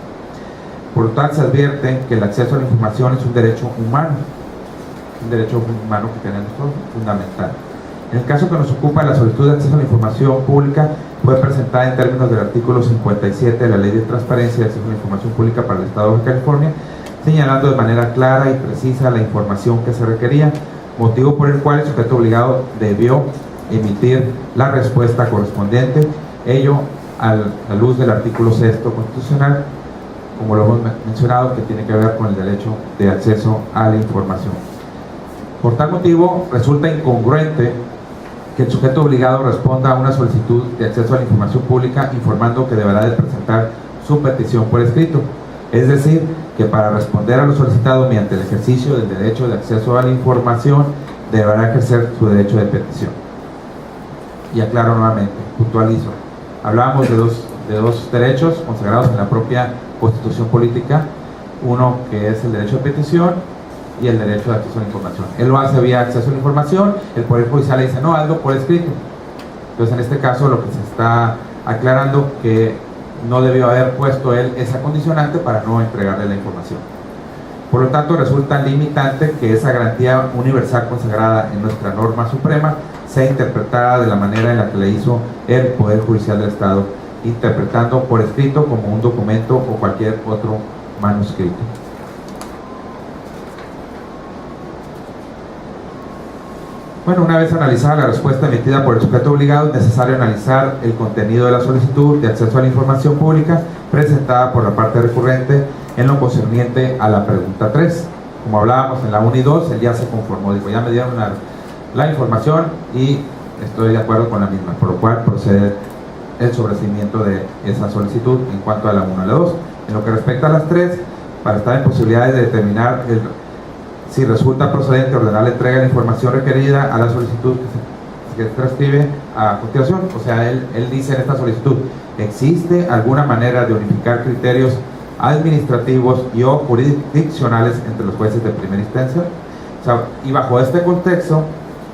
A: Por lo tanto, se advierte que el acceso a la información es un derecho humano, que tenemos todos, fundamental. En el caso que nos ocupa, la solicitud de acceso a la información pública fue presentada en términos del artículo 57 de la Ley de Transparencia y Acceso a la Información Pública para el Estado de California, señalando de manera clara y precisa la información que se requería, motivo por el cual el sujeto obligado debió emitir la respuesta correspondiente, ello a la luz del artículo 6º constitucional, como lo hemos mencionado, que tiene que ver con el derecho de acceso a la información. Por tal motivo, resulta incongruente que el sujeto obligado responda a una solicitud de acceso a la información pública informando que deberá de presentar su petición por escrito. Es decir, que para responder a lo solicitado mediante el ejercicio del derecho de acceso a la información, deberá ejercer su derecho de petición. Y aclaro nuevamente, puntualizo. Hablábamos de dos derechos consagrados en la propia Constitución Política, uno que es el derecho de petición y el derecho de acceso a la información. Él lo hace vía acceso a la información, el Poder Judicial le dice, no, hazlo por escrito. Entonces, en este caso, lo que se está aclarando que no debió haber puesto él esa condicionante para no entregarle la información. Por lo tanto, resulta limitante que esa garantía universal consagrada en nuestra norma suprema sea interpretada de la manera en la que le hizo el Poder Judicial del Estado, interpretando por escrito como un documento o cualquier otro manuscrito. Bueno, una vez analizada la respuesta emitida por el sujeto obligado, es necesario analizar el contenido de la solicitud de acceso a la información pública presentada por la parte recurrente en lo concerniente a la pregunta 3. Como hablábamos en la 1 y 2, él ya se conformó, dijo, ya me dieron la información y estoy de acuerdo con la misma, por lo cual procede el sobreseimiento de esa solicitud en cuanto a la 1 y la 2. En lo que respecta a las 3, para estar en posibilidades de determinar si resulta procedente ordenar la entrega de la información requerida a la solicitud que se transcribe a continuación. O sea, él dice en esta solicitud, ¿existe alguna manera de unificar criterios administrativos y o jurisdiccionales entre los jueces de primera instancia? O sea, y bajo este contexto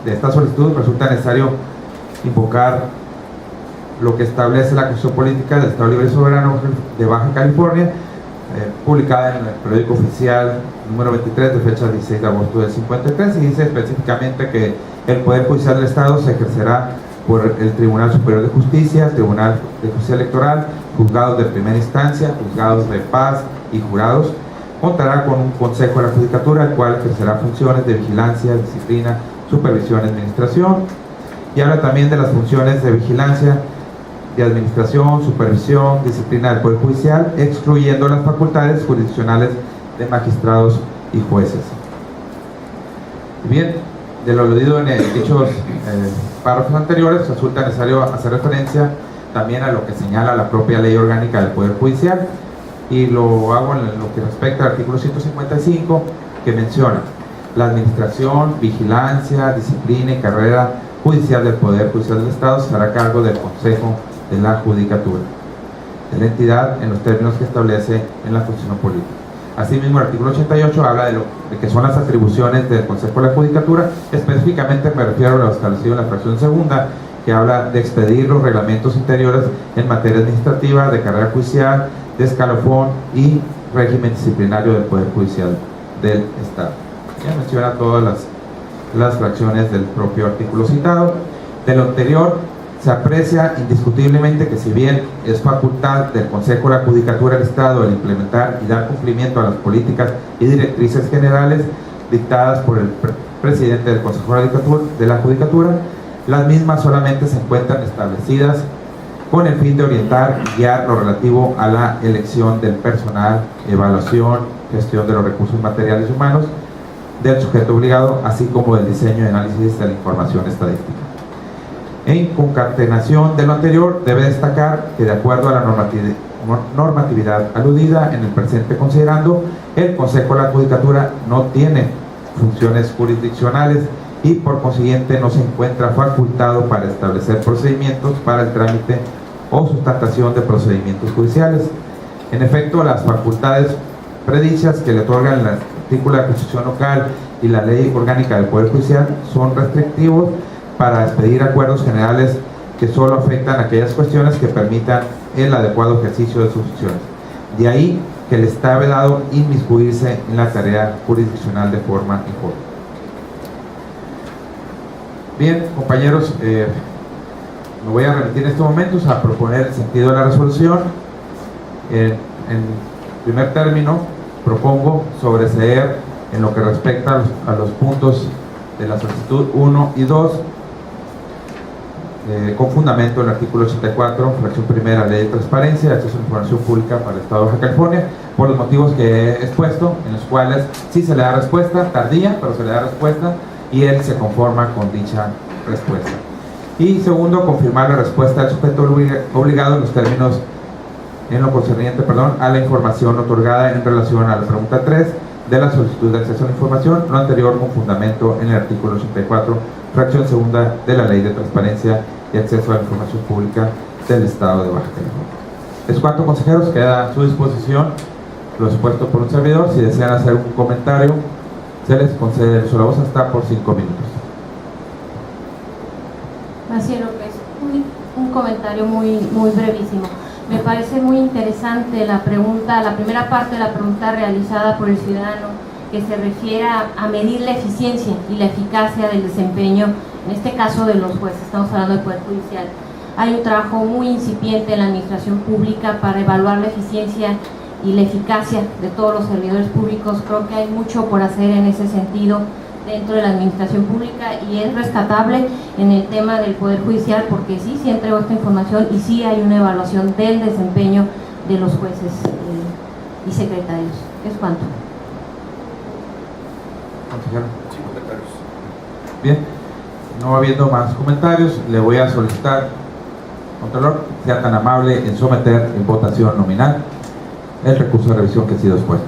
A: de esta solicitud resulta necesario invocar lo que establece la Constitución Política del Estado Libre y Soberano de Baja California, publicada en el periódico oficial número 23 de fecha 16 de agosto del 53, y dice específicamente que el Poder Judicial del Estado se ejercerá por el Tribunal Superior de Justicia, el Tribunal de Justicia Electoral, juzgados de primera instancia, juzgados de paz y jurados. Contará con un Consejo de la Judicatura, el cual ejercerá funciones de vigilancia, disciplina, supervisión y administración. Y habla también de las funciones de vigilancia, de administración, supervisión, disciplina del Poder Judicial, excluyendo las facultades jurisdiccionales de magistrados y jueces. Bien, de lo aludido en dichos párrafos anteriores, resulta necesario hacer referencia también a lo que señala la propia Ley Orgánica del Poder Judicial, y lo hago en lo que respecta al artículo 155, que menciona la administración, vigilancia, disciplina y carrera judicial del Poder Judicial del Estado se hará cargo del Consejo de la Judicatura, de la entidad en los términos que establece en la Constitución Política. Asimismo, el artículo 88 habla de que son las atribuciones del Consejo de la Judicatura. Específicamente me refiero a lo establecido en la fracción segunda, que habla de expedir los reglamentos interiores en materia administrativa, de carrera judicial, de escalafón y régimen disciplinario del Poder Judicial del Estado. Ya menciona todas las fracciones del propio artículo citado. De lo anterior, se aprecia indiscutiblemente que si bien es facultad del Consejo de la Judicatura del Estado el implementar y dar cumplimiento a las políticas y directrices generales dictadas por el presidente del Consejo de la Judicatura, las mismas solamente se encuentran establecidas con el fin de orientar y guiar lo relativo a la elección del personal, evaluación, gestión de los recursos materiales y humanos del sujeto obligado, así como del diseño y análisis de la información estadística. En concatenación de lo anterior, debe destacar que de acuerdo a la normatividad aludida en el presente considerando, el Consejo de la Judicatura no tiene funciones jurisdiccionales y por consiguiente no se encuentra facultado para establecer procedimientos para el trámite o sustentación de procedimientos judiciales. En efecto, las facultades predichas que le otorgan el artículo de la Constitución local y la Ley Orgánica del Poder Judicial son restrictivos para expedir acuerdos generales que solo afectan aquellas cuestiones que permitan el adecuado ejercicio de sus funciones. De ahí que le está vedado inmiscuirse en la tarea jurisdiccional de forma injusta. Bien, compañeros, me voy a remitir en estos momentos a proponer el sentido de la resolución. En primer término, propongo sobreseer en lo que respecta a los puntos de la solicitud 1 y 2, con fundamento en el artículo 84, fracción primera, Ley de Transparencia y Acceso a la Información Pública para el Estado de Baja California, por los motivos que he expuesto, en los cuales sí se le da respuesta, tardía, pero se le da respuesta, y él se conforma con dicha respuesta. Y segundo, confirmar la respuesta del sujeto obligado en los términos, en lo concerniente, a la información otorgada en relación a la pregunta 3 de la solicitud de acceso a la información, lo anterior con fundamento en el artículo 84, fracción segunda de la Ley de Transparencia y acceso a la información pública del Estado de Baja California. Es cuanto, consejeros, queda a su disposición lo expuesto por un servidor. Si desean hacer un comentario, se les concede el uso de la voz hasta por 5 minutos.
C: Maciel López, un comentario muy brevísimo. Me parece muy interesante la pregunta, la primera parte de la pregunta realizada por el ciudadano, que se refiere a medir la eficiencia y la eficacia del desempeño, en este caso de los jueces, estamos hablando del Poder Judicial. Hay un trabajo muy incipiente en la administración pública para evaluar la eficiencia y la eficacia de todos los servidores públicos. Creo que hay mucho por hacer en ese sentido dentro de la administración pública, y es rescatable en el tema del Poder Judicial, porque sí entregó esta información y sí hay una evaluación del desempeño de los jueces y secretarios. Es cuanto.
A: Consejero.
D: Sin comentarios.
A: Bien, no habiendo más comentarios, le voy a solicitar, Contralor, sea tan amable en someter en votación nominal el recurso de revisión que ha sido expuesto.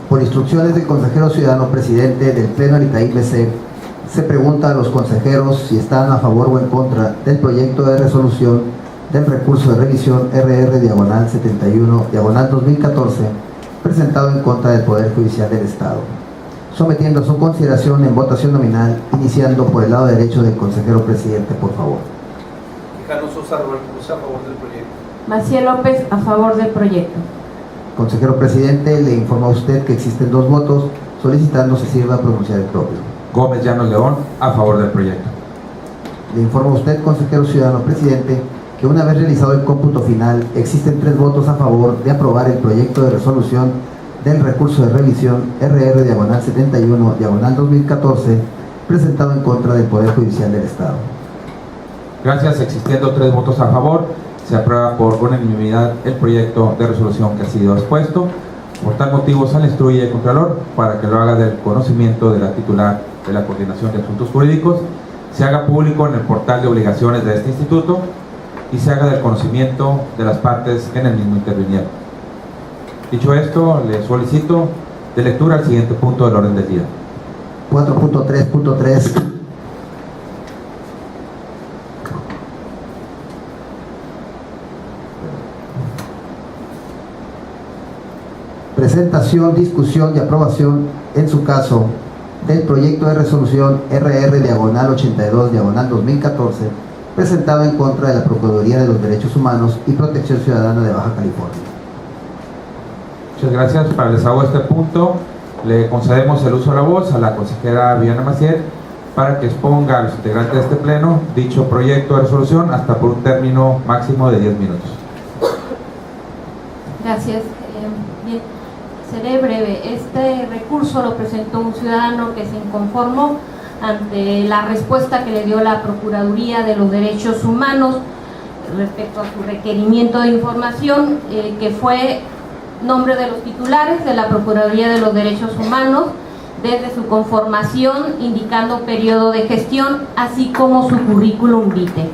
B: Por instrucciones del consejero ciudadano presidente del Pleno del Itaí BC, se pregunta a los consejeros si están a favor o en contra del proyecto de resolución del recurso de revisión RR/71/2014 presentado en contra del Poder Judicial del Estado, sometiendo a su consideración en votación nominal, iniciando por el lado derecho del consejero presidente, por favor.
D: Quijano Sosa Roberto Cruz, a favor del proyecto.
C: Maciel López, a favor del proyecto.
B: Consejero presidente, le informa a usted que existen 2 votos, solicitando se sirva a pronunciar el propio.
A: Gómez Llanos León, a favor del proyecto.
B: Le informa a usted, consejero ciudadano presidente, que una vez realizado el cómputo final, existen 3 votos a favor de aprobar el proyecto de resolución del recurso de revisión RR/71/2014 presentado en contra del Poder Judicial del Estado.
A: Gracias. Existiendo 3 votos a favor, se aprueba por unanimidad el proyecto de resolución que ha sido expuesto. Por tal motivo, se le instruye al Contralor para que lo haga del conocimiento de la titular de la Coordinación de Asuntos Jurídicos, se haga público en el portal de obligaciones de este instituto y se haga del conocimiento de las partes que en el mismo intervinieron. Dicho esto, le solicito de lectura al siguiente punto del orden del día.
B: 4.3.3. Presentación, discusión y aprobación, en su caso, del proyecto de resolución RR/82/2014, presentado en contra de la Procuraduría de los Derechos Humanos y Protección Ciudadana de Baja California.
A: Muchas gracias. Para el desahogo de este punto, le concedemos el uso de la voz a la consejera Viviana Maciel para que exponga a los integrantes de este pleno dicho proyecto de resolución hasta por un término máximo de 10 minutos.
C: Gracias. Bien, seré breve. Este recurso lo presentó un ciudadano que se inconformó ante la respuesta que le dio la Procuraduría de los Derechos Humanos respecto a su requerimiento de información, que fue nombre de los titulares de la Procuraduría de los Derechos Humanos desde su conformación, indicando periodo de gestión, así como su currículum vitae.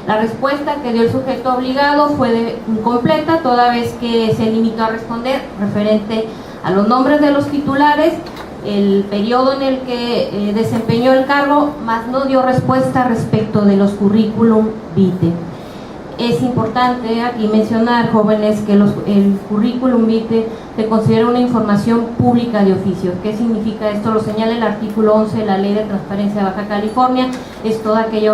C: La respuesta que dio el sujeto obligado fue incompleta, toda vez que se limitó a responder referente a los nombres de los titulares, el periodo en el que desempeñó el cargo, más no dio respuesta respecto de los currículum vitae. Es importante aquí mencionar, jóvenes, que el currículum vitae se considera una información pública de oficio. ¿Qué significa esto? Lo señala el artículo 11 de la Ley de Transparencia de Baja California. Es toda aquella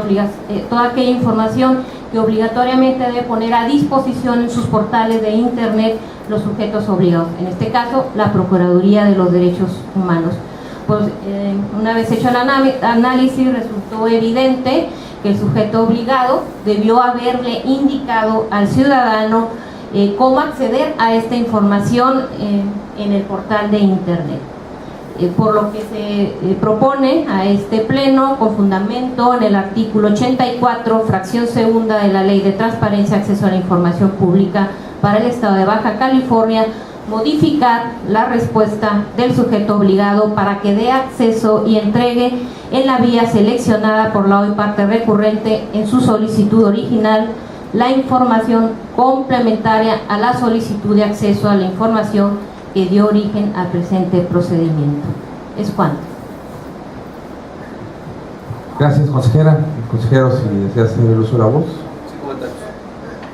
C: información que obligatoriamente debe poner a disposición en sus portales de internet los sujetos obligados. En este caso, la Procuraduría de los Derechos Humanos. Pues, una vez hecho el análisis, resultó evidente que el sujeto obligado debió haberle indicado al ciudadano cómo acceder a esta información en el portal de internet. Por lo que se propone a este pleno, con fundamento en el artículo 84, fracción segunda de la Ley de Transparencia, Acceso a la Información Pública para el Estado de Baja California, modificar la respuesta del sujeto obligado para que dé acceso y entregue en la vía seleccionada por la hoy parte recurrente en su solicitud original la información complementaria a la solicitud de acceso a la información que dio origen al presente procedimiento. Es cuanto.
A: Gracias, consejera. Consejero, si desea hacer el uso de la voz.
D: Sí, comentarios.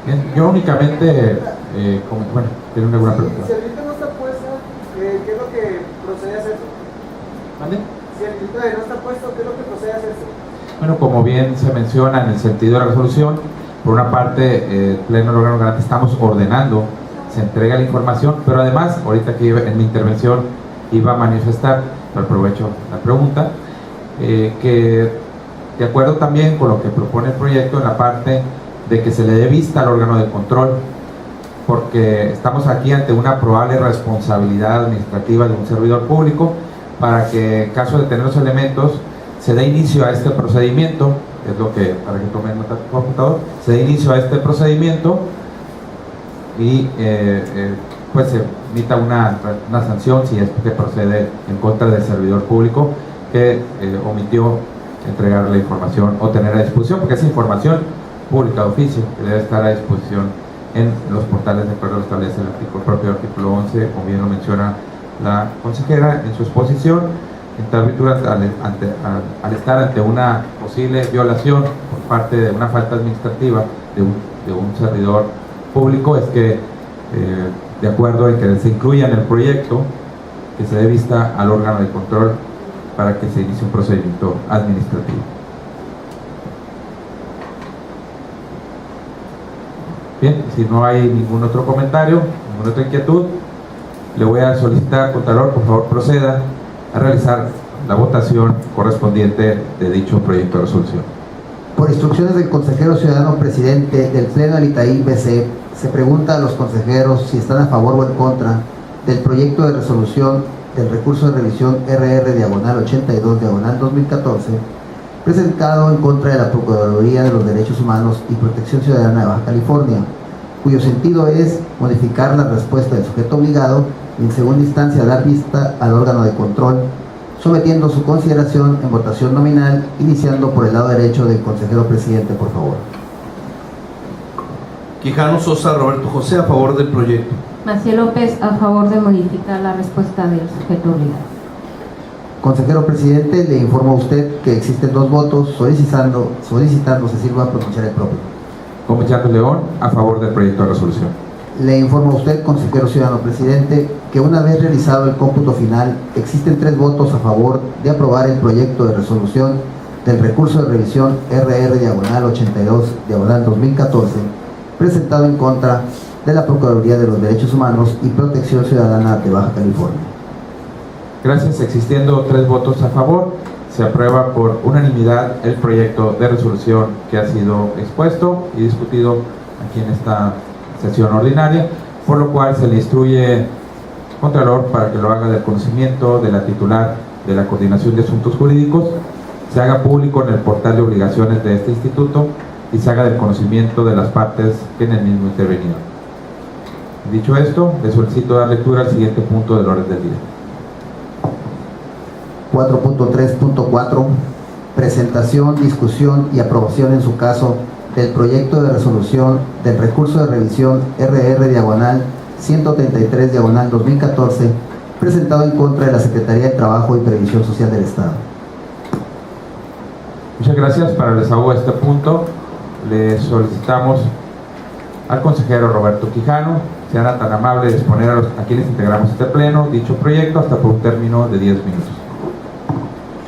A: Bien, yo únicamente, bueno, ¿tienen alguna pregunta?
H: Si el grito no está puesto, ¿qué es lo que procede a hacerse?
A: ¿Mande?
H: Si el grito no está puesto, ¿qué es lo que procede a hacerse?
A: Bueno, como bien se menciona en el sentido de la resolución, por una parte, el Pleno del órgano garante estamos ordenando, se entrega la información, pero además, ahorita que en mi intervención iba a manifestar, pero aprovecho la pregunta, que de acuerdo también con lo que propone el proyecto en la parte de que se le dé vista al órgano de control, porque estamos aquí ante una probable responsabilidad administrativa de un servidor público para que en caso de tener los elementos se dé inicio a este procedimiento, es lo que, para que tomen nota por computador, se dé inicio a este procedimiento y pues se emita una sanción si es que procede en contra del servidor público que omitió entregar la información o tener a disposición, porque es información pública de oficio que debe estar a disposición en los portales de acuerdo a lo que establece el propio artículo 11, como bien lo menciona la consejera en su exposición. En tal virtud, al estar ante una posible violación por parte de una falta administrativa de un servidor público, es que de acuerdo en que se incluya en el proyecto que se dé vista al órgano de control para que se inicie un procedimiento administrativo. Bien, si no hay ningún otro comentario, ninguna otra inquietud, le voy a solicitar, Contralor, por favor proceda a realizar la votación correspondiente de dicho proyecto de resolución.
B: Por instrucciones del consejero ciudadano presidente del Pleno del Itaí BC, se pregunta a los consejeros si están a favor o en contra del proyecto de resolución del recurso de revisión RR/82/2014, presentado en contra de la Procuraduría de los Derechos Humanos y Protección Ciudadana de Baja California, cuyo sentido es modificar la respuesta del sujeto obligado y en segunda instancia dar vista al órgano de control, sometiendo su consideración en votación nominal, iniciando por el lado derecho del consejero presidente, por favor.
D: Quijano, Sosa, Roberto José, a favor del proyecto.
C: Maciel López, a favor de modificar la respuesta del sujeto obligado.
B: Consejero presidente, le informo a usted que existen 2 votos solicitando se sirva a pronunciar el propio.
A: Comisionado León, a favor del proyecto de resolución.
B: Le informo a usted, consejero ciudadano presidente, que una vez realizado el cómputo final, existen 3 votos a favor de aprobar el proyecto de resolución del recurso de revisión RR/82/2014, presentado en contra de la Procuraduría de los Derechos Humanos y Protección Ciudadana de Baja California.
A: Gracias. Existiendo 3 votos a favor, se aprueba por unanimidad el proyecto de resolución que ha sido expuesto y discutido aquí en esta sesión ordinaria, por lo cual se le instruye Contralor para que lo haga del conocimiento de la titular de la Coordinación de Asuntos Jurídicos, se haga público en el portal de obligaciones de este instituto y se haga del conocimiento de las partes que en el mismo intervinieron. Dicho esto, le solicito dar lectura al siguiente punto del orden del día.
B: 4.3.4 Presentación, discusión y aprobación en su caso del proyecto de resolución del recurso de revisión RR/133/2014 presentado en contra de la Secretaría de Trabajo y Previsión Social del Estado.
A: Muchas gracias. Para el desahogo de este punto, le solicitamos al consejero Roberto Quijano sean tan amables de exponer a quienes integramos este pleno dicho proyecto hasta por un término de 10 minutos.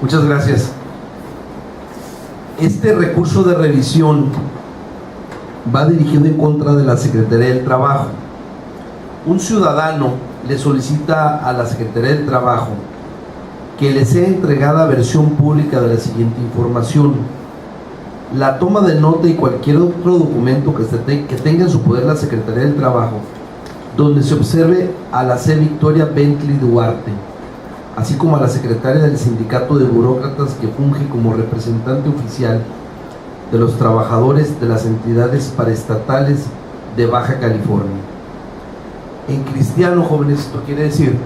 D: Muchas gracias. Este recurso de revisión va dirigido en contra de la Secretaría del Trabajo. Un ciudadano le solicita a la Secretaría del Trabajo que le sea entregada versión pública de la siguiente información: la toma de nota y cualquier otro documento que tenga en su poder la Secretaría del Trabajo, donde se observe a la C. Victoria Bentley Duarte, así como a la secretaria del Sindicato de Burócratas que funge como representante oficial de los trabajadores de las entidades paraestatales de Baja California. En cristiano, jóvenes, esto quiere decir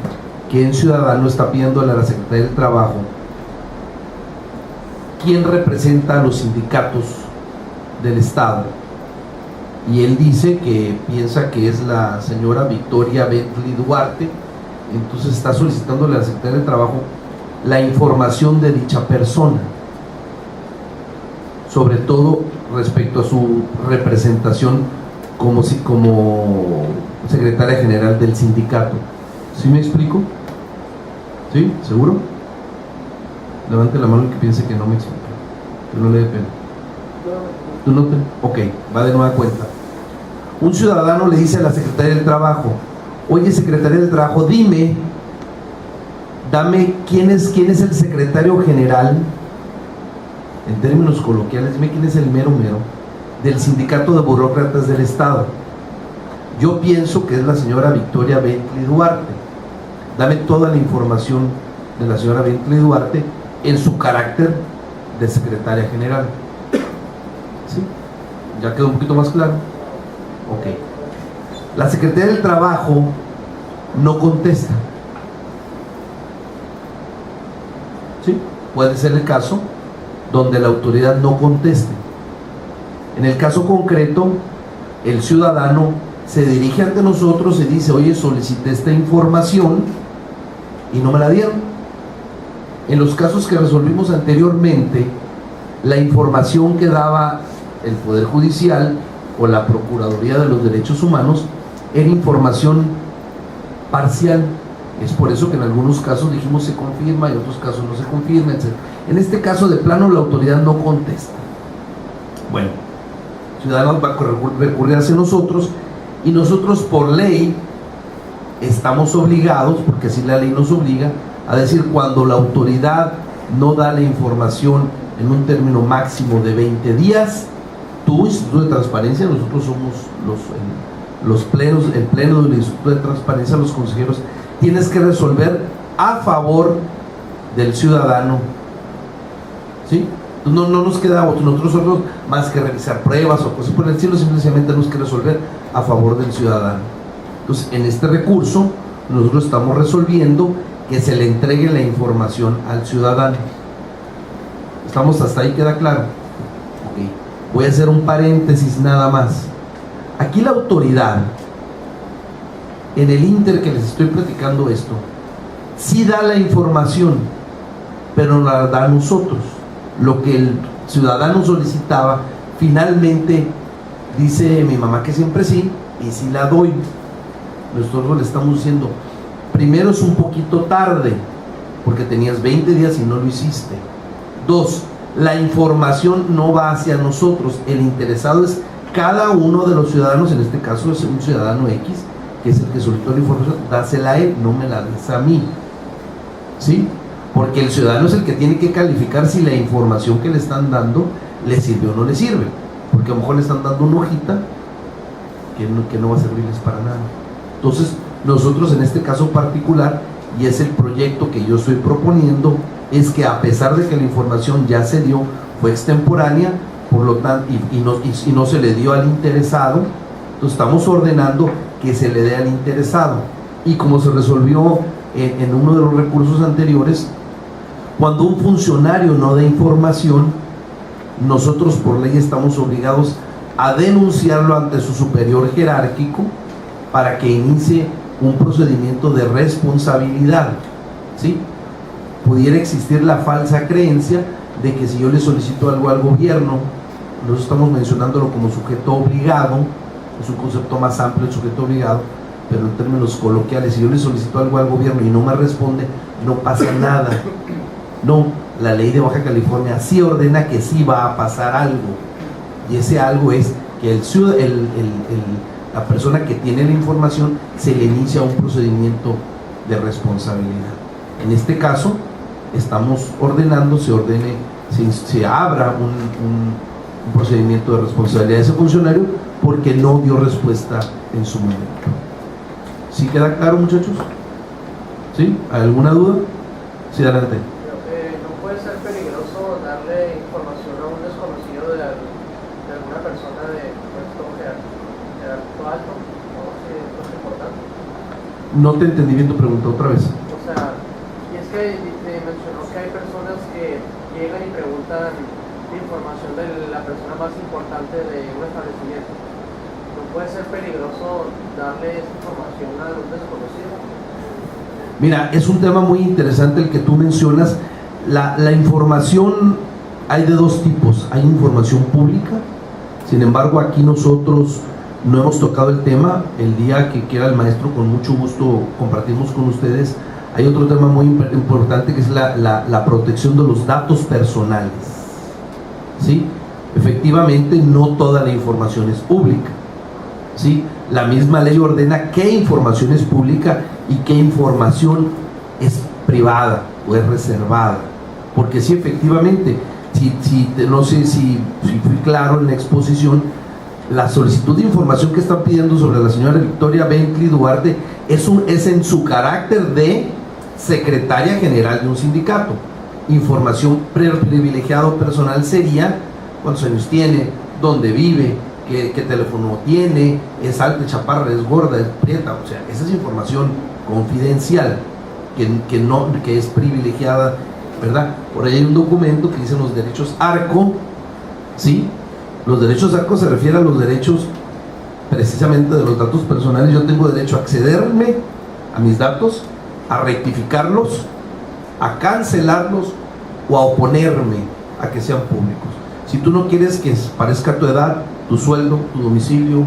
D: que en ciudadano está pidiéndole a la Secretaría del Trabajo quién representa a los sindicatos del Estado, y él dice que piensa que es la señora Victoria Bentley Duarte. Entonces está solicitándole a la Secretaría del Trabajo la información de dicha persona. sobre todo respecto a su representación como secretaria general del sindicato. ¿Sí me explico? ¿Sí? ¿Seguro? Levante la mano el que piense que no me explico, que no le dé pena. ¿Tú no te? Ok, va de nueva cuenta. Un ciudadano le dice a la Secretaría del Trabajo: oye, Secretaría del Trabajo, dame quién es el secretario general, en términos coloquiales, dime quién es el mero del sindicato de burócratas del Estado. Yo pienso que es la señora Victoria Bentley Duarte. Dame toda la información de la señora Bentley Duarte en su carácter de secretaria general. ¿Sí? ¿Ya quedó un poquito más claro? Ok. La Secretaría del Trabajo no contesta. ¿Sí? Puede ser el caso donde la autoridad no conteste. En el caso concreto, el ciudadano se dirige ante nosotros y dice: oye, solicité esta información y no me la dieron. En los casos que resolvimos anteriormente, la información que daba el Poder Judicial o la Procuraduría de los Derechos Humanos era información parcial. Es por eso que en algunos casos dijimos se confirma y en otros casos no se confirma, etc. En este caso, de plano, la autoridad no contesta. Bueno, el ciudadano va a recurrir hacia nosotros, y nosotros por ley estamos obligados, porque así la ley nos obliga, a decir: cuando la autoridad no da la información en un término máximo de 20 días, tú, Instituto de Transparencia, nosotros somos el pleno del Instituto de Transparencia, los consejeros, tienes que resolver a favor del ciudadano. ¿Sí? No nos queda nosotros más que revisar pruebas o cosas por el estilo, simplemente tenemos que resolver a favor del ciudadano. Entonces, en este recurso, nosotros estamos resolviendo que se le entregue la información al ciudadano. ¿Estamos hasta ahí? ¿Queda claro? Okay. Voy a hacer un paréntesis nada más. Aquí la autoridad, en el ínter que les estoy platicando esto, sí da la información, pero no la da a nosotros. Lo que el ciudadano solicitaba, finalmente dice mi mamá que siempre sí, y sí la doy. Nosotros le estamos diciendo: primero, es un poquito tarde, porque tenías 20 días y no lo hiciste. 2, la información no va hacia nosotros, el interesado es cada uno de los ciudadanos. En este caso es un ciudadano X, que es el que solicitó la información. Dásela a él, no me la des a mí. ¿Sí? Porque el ciudadano es el que tiene que calificar si la información que le están dando le sirve o no le sirve, porque a lo mejor le están dando una hojita que no va a servirles para nada. Entonces, nosotros en este caso particular, y es el proyecto que yo estoy proponiendo, es que a pesar de que la información ya se dio, fue extemporánea, por lo tanto, y no se le dio al interesado, entonces estamos ordenando que se le dé al interesado. Y como se resolvió en uno de los recursos anteriores, cuando un funcionario no da información, nosotros por ley estamos obligados a denunciarlo ante su superior jerárquico para que inicie un procedimiento de responsabilidad. ¿Sí? Pudiera existir la falsa creencia de que si yo le solicito algo al gobierno, nosotros estamos mencionándolo como sujeto obligado, es un concepto más amplio el sujeto obligado, pero en términos coloquiales, si yo le solicito algo al gobierno y no me responde, no pasa nada. No, la ley de Baja California sí ordena que sí va a pasar algo, y ese algo es que la persona que tiene la información se le inicia un procedimiento de responsabilidad. En este caso, estamos ordenando, se abra un procedimiento de responsabilidad de ese funcionario porque no dio respuesta en su momento. ¿Sí queda claro, muchachos? ¿Sí? ¿Alguna duda? Sí, adelante.
H: ¿No puede ser peligroso darle información a un desconocido de alguna persona de puesto alto? ¿No? ¿Es importante?
D: No te entendí bien tu pregunta, otra vez.
H: O sea, y es que mencionó que hay personas que llegan y preguntan información de la persona más importante de un establecimiento. ¿No puede ser peligroso darle esa información a un desconocido?
D: Mira, es un tema muy interesante el que tú mencionas. La información hay de dos tipos. Hay información pública, sin embargo aquí nosotros no hemos tocado el tema. El día que quiera el maestro, con mucho gusto compartimos con ustedes. Hay otro tema muy importante, que es la protección de los datos personales, ¿sí? Efectivamente, no toda la información es pública, ¿sí? La misma ley ordena qué información es pública y qué información es privada o es reservada, porque sí, efectivamente, no sé si fui claro en la exposición, la solicitud de información que están pidiendo sobre la señora Victoria Bentley Duarte es en su carácter de secretaria general de un sindicato. Información privilegiada o personal sería cuántos años tiene, dónde vive, qué teléfono tiene, es alta, chaparra, es gorda, es prieta. O sea, esa es información confidencial que es privilegiada, ¿verdad? Por ahí hay un documento que dice los derechos ARCO, ¿sí? Los derechos ARCO se refiere a los derechos precisamente de los datos personales. Yo tengo derecho a accederme a mis datos, a rectificarlos, a cancelarlos o a oponerme a que sean públicos. Si tú no quieres que parezca tu edad, tu sueldo, tu domicilio,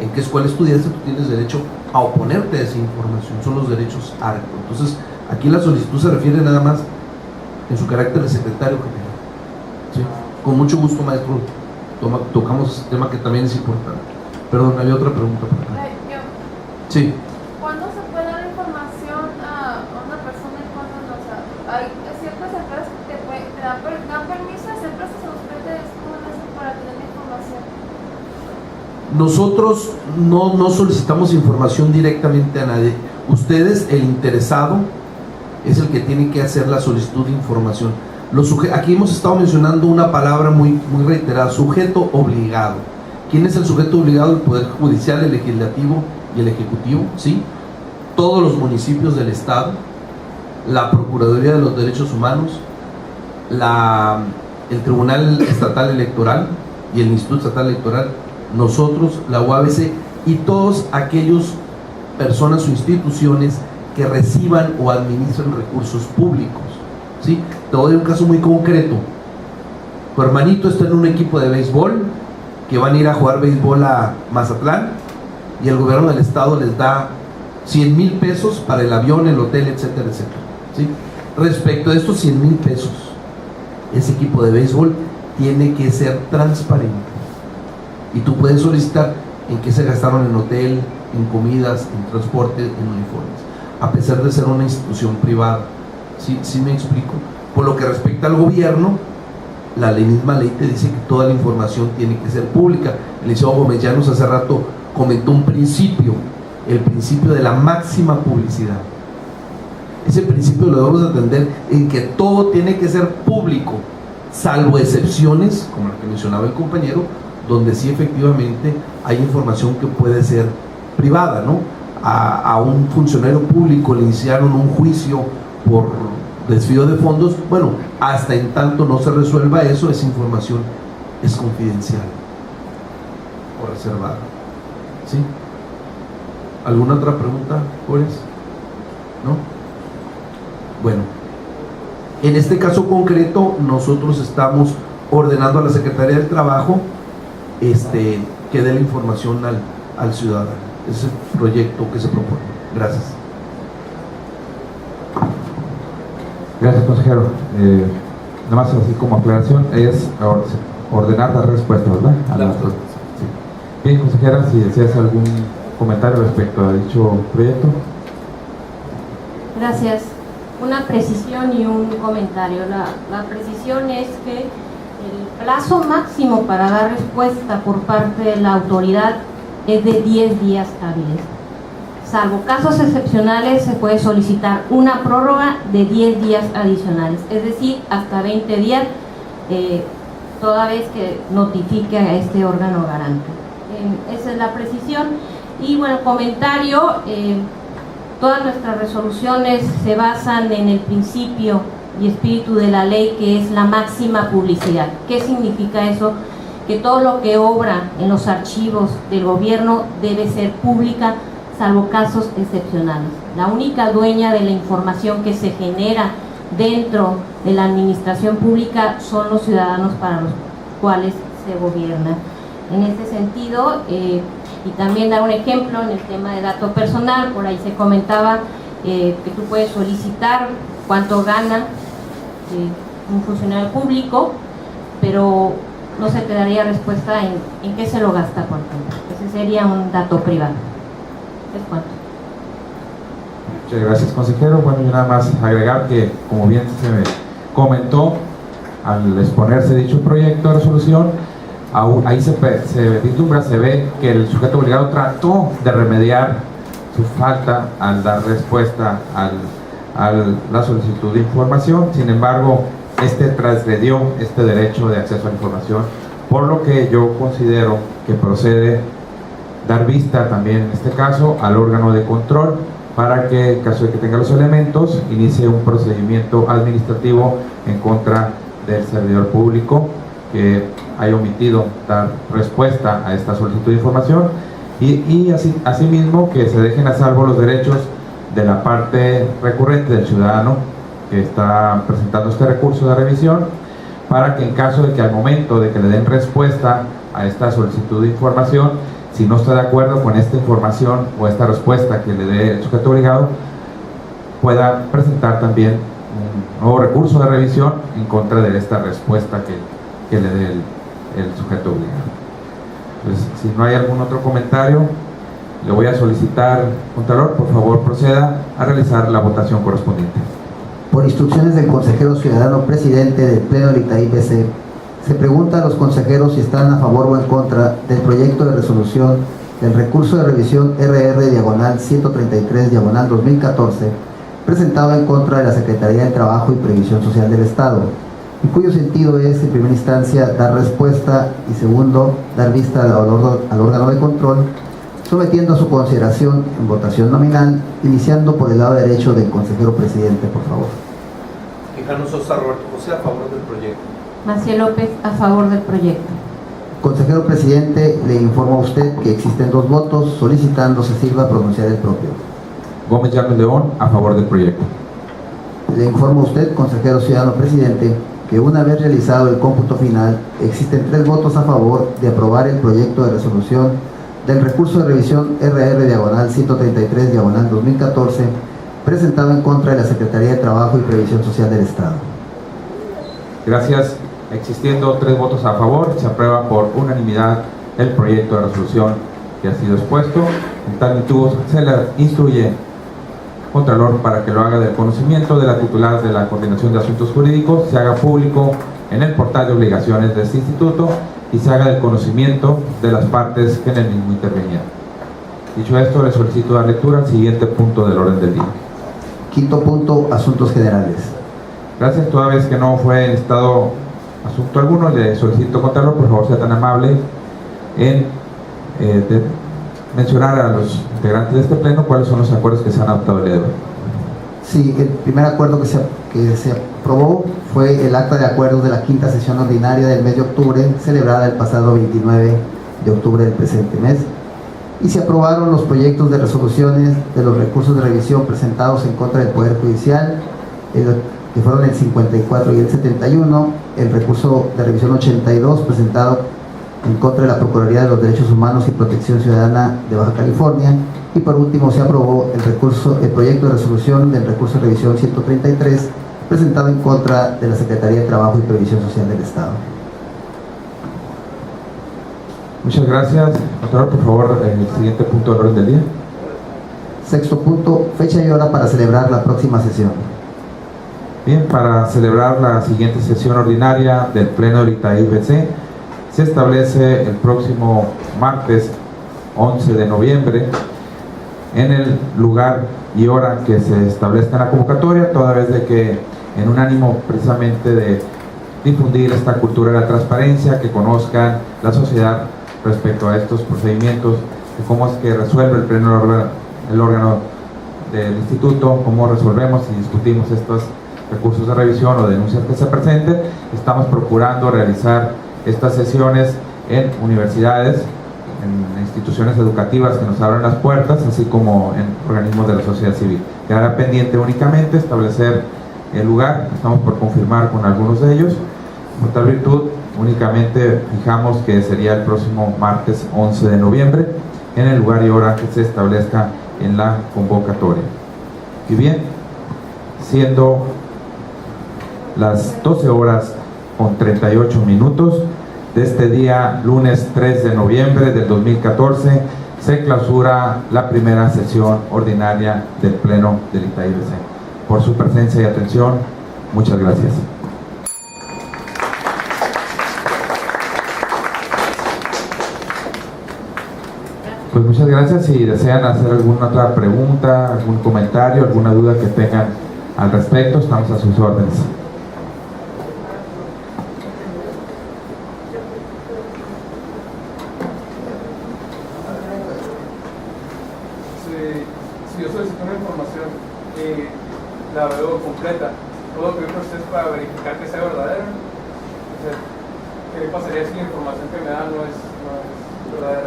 D: en qué escuela estudiaste, tú tienes derecho a oponerte a esa información. Son los derechos ARCO. Entonces, aquí la solicitud se refiere nada más en su carácter de secretario general, ¿sí? Con mucho gusto, maestro, tocamos este tema que también es importante. Perdón, había otra pregunta por acá. Sí.
I: ¿Cuándo se puede dar información a una persona y cuándo no? O sea, hay ciertas empresas que te dan permiso de hacer empresas a ustedes, ¿cómo lo hacen para tener la información?
D: Nosotros no solicitamos información directamente a nadie. Ustedes, el interesado, es el que tiene que hacer la solicitud de información. Aquí hemos estado mencionando una palabra muy reiterada: sujeto obligado. ¿Quién es el sujeto obligado? El Poder Judicial, el Legislativo y el Ejecutivo, ¿sí? Todos los municipios del Estado, la Procuraduría de los Derechos Humanos, el Tribunal Estatal Electoral y el Instituto Estatal Electoral, nosotros, la UABC y todos aquellos personas o instituciones que reciban o administren recursos públicos, ¿sí? Te doy un caso muy concreto. Tu hermanito está en un equipo de béisbol, que van a ir a jugar béisbol a Mazatlán, y el gobierno del estado les da 100,000 pesos para el avión, el hotel, etcétera, etcétera, ¿sí? Respecto a estos 100,000 pesos, ese equipo de béisbol tiene que ser transparente, y tú puedes solicitar en qué se gastaron en hotel, en comidas, en transporte, en uniformes, a pesar de ser una institución privada. ¿Sí me explico? Por lo que respecta al gobierno, la misma ley te dice que toda la información tiene que ser pública. El licenciado Gómez Llanos hace rato comentó un principio, el principio de la máxima publicidad. Ese principio lo debemos atender en que todo tiene que ser público, salvo excepciones, como la que mencionaba el compañero, donde sí efectivamente hay información que puede ser privada, ¿no? A un funcionario público le iniciaron un juicio por desvío de fondos. Bueno, hasta en tanto no se resuelva eso, esa información es confidencial o reservada, ¿sí? ¿Alguna otra pregunta, Jorge? ¿No? Bueno, en este caso concreto nosotros estamos ordenando a la Secretaría del Trabajo que dé la información al ciudadano. Ese es el proyecto que se propone. Gracias.
A: Gracias, consejero. Nada más así como aclaración, es ordenar la respuesta, ¿verdad? A la respuesta. Sí. Bien, consejera, si deseas algún comentario respecto a dicho proyecto.
C: Gracias. Una precisión y un comentario. La precisión es que el plazo máximo para dar respuesta por parte de la autoridad es de 10 días hábiles. Salvo casos excepcionales, se puede solicitar una prórroga de 10 días adicionales, es decir, hasta 20 días, toda vez que notifique a este órgano garante. Esa es la precisión. Y bueno, comentario, todas nuestras resoluciones se basan en el principio y espíritu de la ley, que es la máxima publicidad. ¿Qué significa eso? Que todo lo que obra en los archivos del gobierno debe ser pública, salvo casos excepcionales. La única dueña de la información que se genera dentro de la administración pública son los ciudadanos para los cuales se gobierna. En este sentido, y también dar un ejemplo en el tema de dato personal, por ahí se comentaba que tú puedes solicitar cuánto gana un funcionario público, pero no se te daría respuesta en qué se lo gasta, por ejemplo. Ese sería un dato privado. ¿Es cuánto?
A: Muchas gracias, consejero. Bueno, yo nada más agregar que, como bien se me comentó, al exponerse dicho proyecto de resolución, ahí se vislumbra, se ve que el sujeto obligado trató de remediar su falta al dar respuesta a la solicitud de información. Sin embargo, transgredió este derecho de acceso a la información, por lo que yo considero que procede dar vista también en este caso al órgano de control para que, en caso de que tenga los elementos, inicie un procedimiento administrativo en contra del servidor público que haya omitido dar respuesta a esta solicitud de información y asimismo que se dejen a salvo los derechos de la parte recurrente del ciudadano que está presentando este recurso de revisión, para que en caso de que al momento de que le den respuesta a esta solicitud de información, si no está de acuerdo con esta información o esta respuesta que le dé el sujeto obligado, pueda presentar también un nuevo recurso de revisión en contra de esta respuesta que le dé el sujeto obligado. Entonces, si no hay algún otro comentario, le voy a solicitar, Contralor, por favor proceda a realizar la votación correspondiente.
B: Por instrucciones del consejero ciudadano presidente del Pleno del ITAI-BC, se pregunta a los consejeros si están a favor o en contra del proyecto de resolución del recurso de revisión RR/133/2014 presentado en contra de la Secretaría de Trabajo y Previsión Social del Estado, en cuyo sentido es, en primera instancia, dar respuesta y, segundo, dar vista al órgano de control, sometiendo a su consideración en votación nominal, iniciando por el lado derecho del consejero presidente, por favor.
D: Quijano Sosa Roberto José, a favor del proyecto.
C: Maciel López, a favor del proyecto.
B: Consejero presidente, le informo a usted que existen 2 votos, solicitando se sirva a pronunciar el propio.
A: Gómez Llanos León, a favor del proyecto.
B: Le informo a usted, consejero ciudadano presidente, que una vez realizado el cómputo final, existen 3 votos a favor de aprobar el proyecto de resolución del recurso de revisión RR/133/2014 presentado en contra de la Secretaría de Trabajo y Previsión Social del Estado.
A: Gracias. Existiendo 3 votos a favor, se aprueba por unanimidad el proyecto de resolución que ha sido expuesto. En tal virtud, se le instruye, Contralor, para que lo haga del conocimiento de la titular de la Coordinación de Asuntos Jurídicos, se haga público en el portal de obligaciones de este instituto y se haga del conocimiento de las partes que en el mismo intervenían. Dicho esto, le solicito dar lectura al siguiente punto del orden del día.
B: Quinto punto, asuntos generales.
A: Gracias. Toda vez que no fue en estado asunto alguno, le solicito, Contralor, por favor sea tan amable en mencionar a los integrantes de este pleno cuáles son los acuerdos que se han adoptado el día de hoy.
B: Sí, el primer acuerdo que se aprobó fue el acta de acuerdos de la 5ª sesión ordinaria del mes de octubre, celebrada el pasado 29 de octubre del presente mes, y se aprobaron los proyectos de resoluciones de los recursos de revisión presentados en contra del Poder Judicial, que fueron el 54 y el 71, el recurso de revisión 82 presentado en contra de la Procuraduría de los Derechos Humanos y Protección Ciudadana de Baja California, y por último se aprobó el proyecto de resolución del recurso de revisión 133 presentado en contra de la Secretaría de Trabajo y Previsión Social del Estado.
A: Muchas gracias. Contralor, por favor, el siguiente punto del orden del día.
B: Sexto punto, fecha y hora para celebrar la próxima sesión.
A: Bien, para celebrar la siguiente sesión ordinaria del Pleno del ITAI-BC, se establece el próximo martes 11 de noviembre en el lugar y hora que se establezca en la convocatoria, toda vez de que en un ánimo precisamente de difundir esta cultura de la transparencia, que conozcan la sociedad respecto a estos procedimientos, de cómo es que resuelve el pleno, el órgano del instituto, cómo resolvemos y discutimos estos recursos de revisión o denuncias que se presenten. Estamos procurando realizar estas sesiones en universidades, en instituciones educativas que nos abran las puertas, así como en organismos de la sociedad civil. Quedará pendiente únicamente establecer el lugar. Estamos por confirmar con algunos de ellos. Por tal virtud, únicamente fijamos que sería el próximo martes 11 de noviembre en el lugar y hora que se establezca en la convocatoria. Y bien, siendo las 12 horas con 38 minutos de este día, lunes 3 de noviembre del 2014, se clausura la primera sesión ordinaria del Pleno del ITAIBC. Por su presencia y atención, muchas gracias. Pues muchas gracias. Si desean hacer alguna otra pregunta, algún comentario, alguna duda que tengan al respecto, estamos a sus órdenes.
F: Si yo solicito una información y la veo completa, ¿puedo pedir un proceso para verificar que sea verdadera? O sea, ¿qué pasaría si la información que me dan no es verdadera?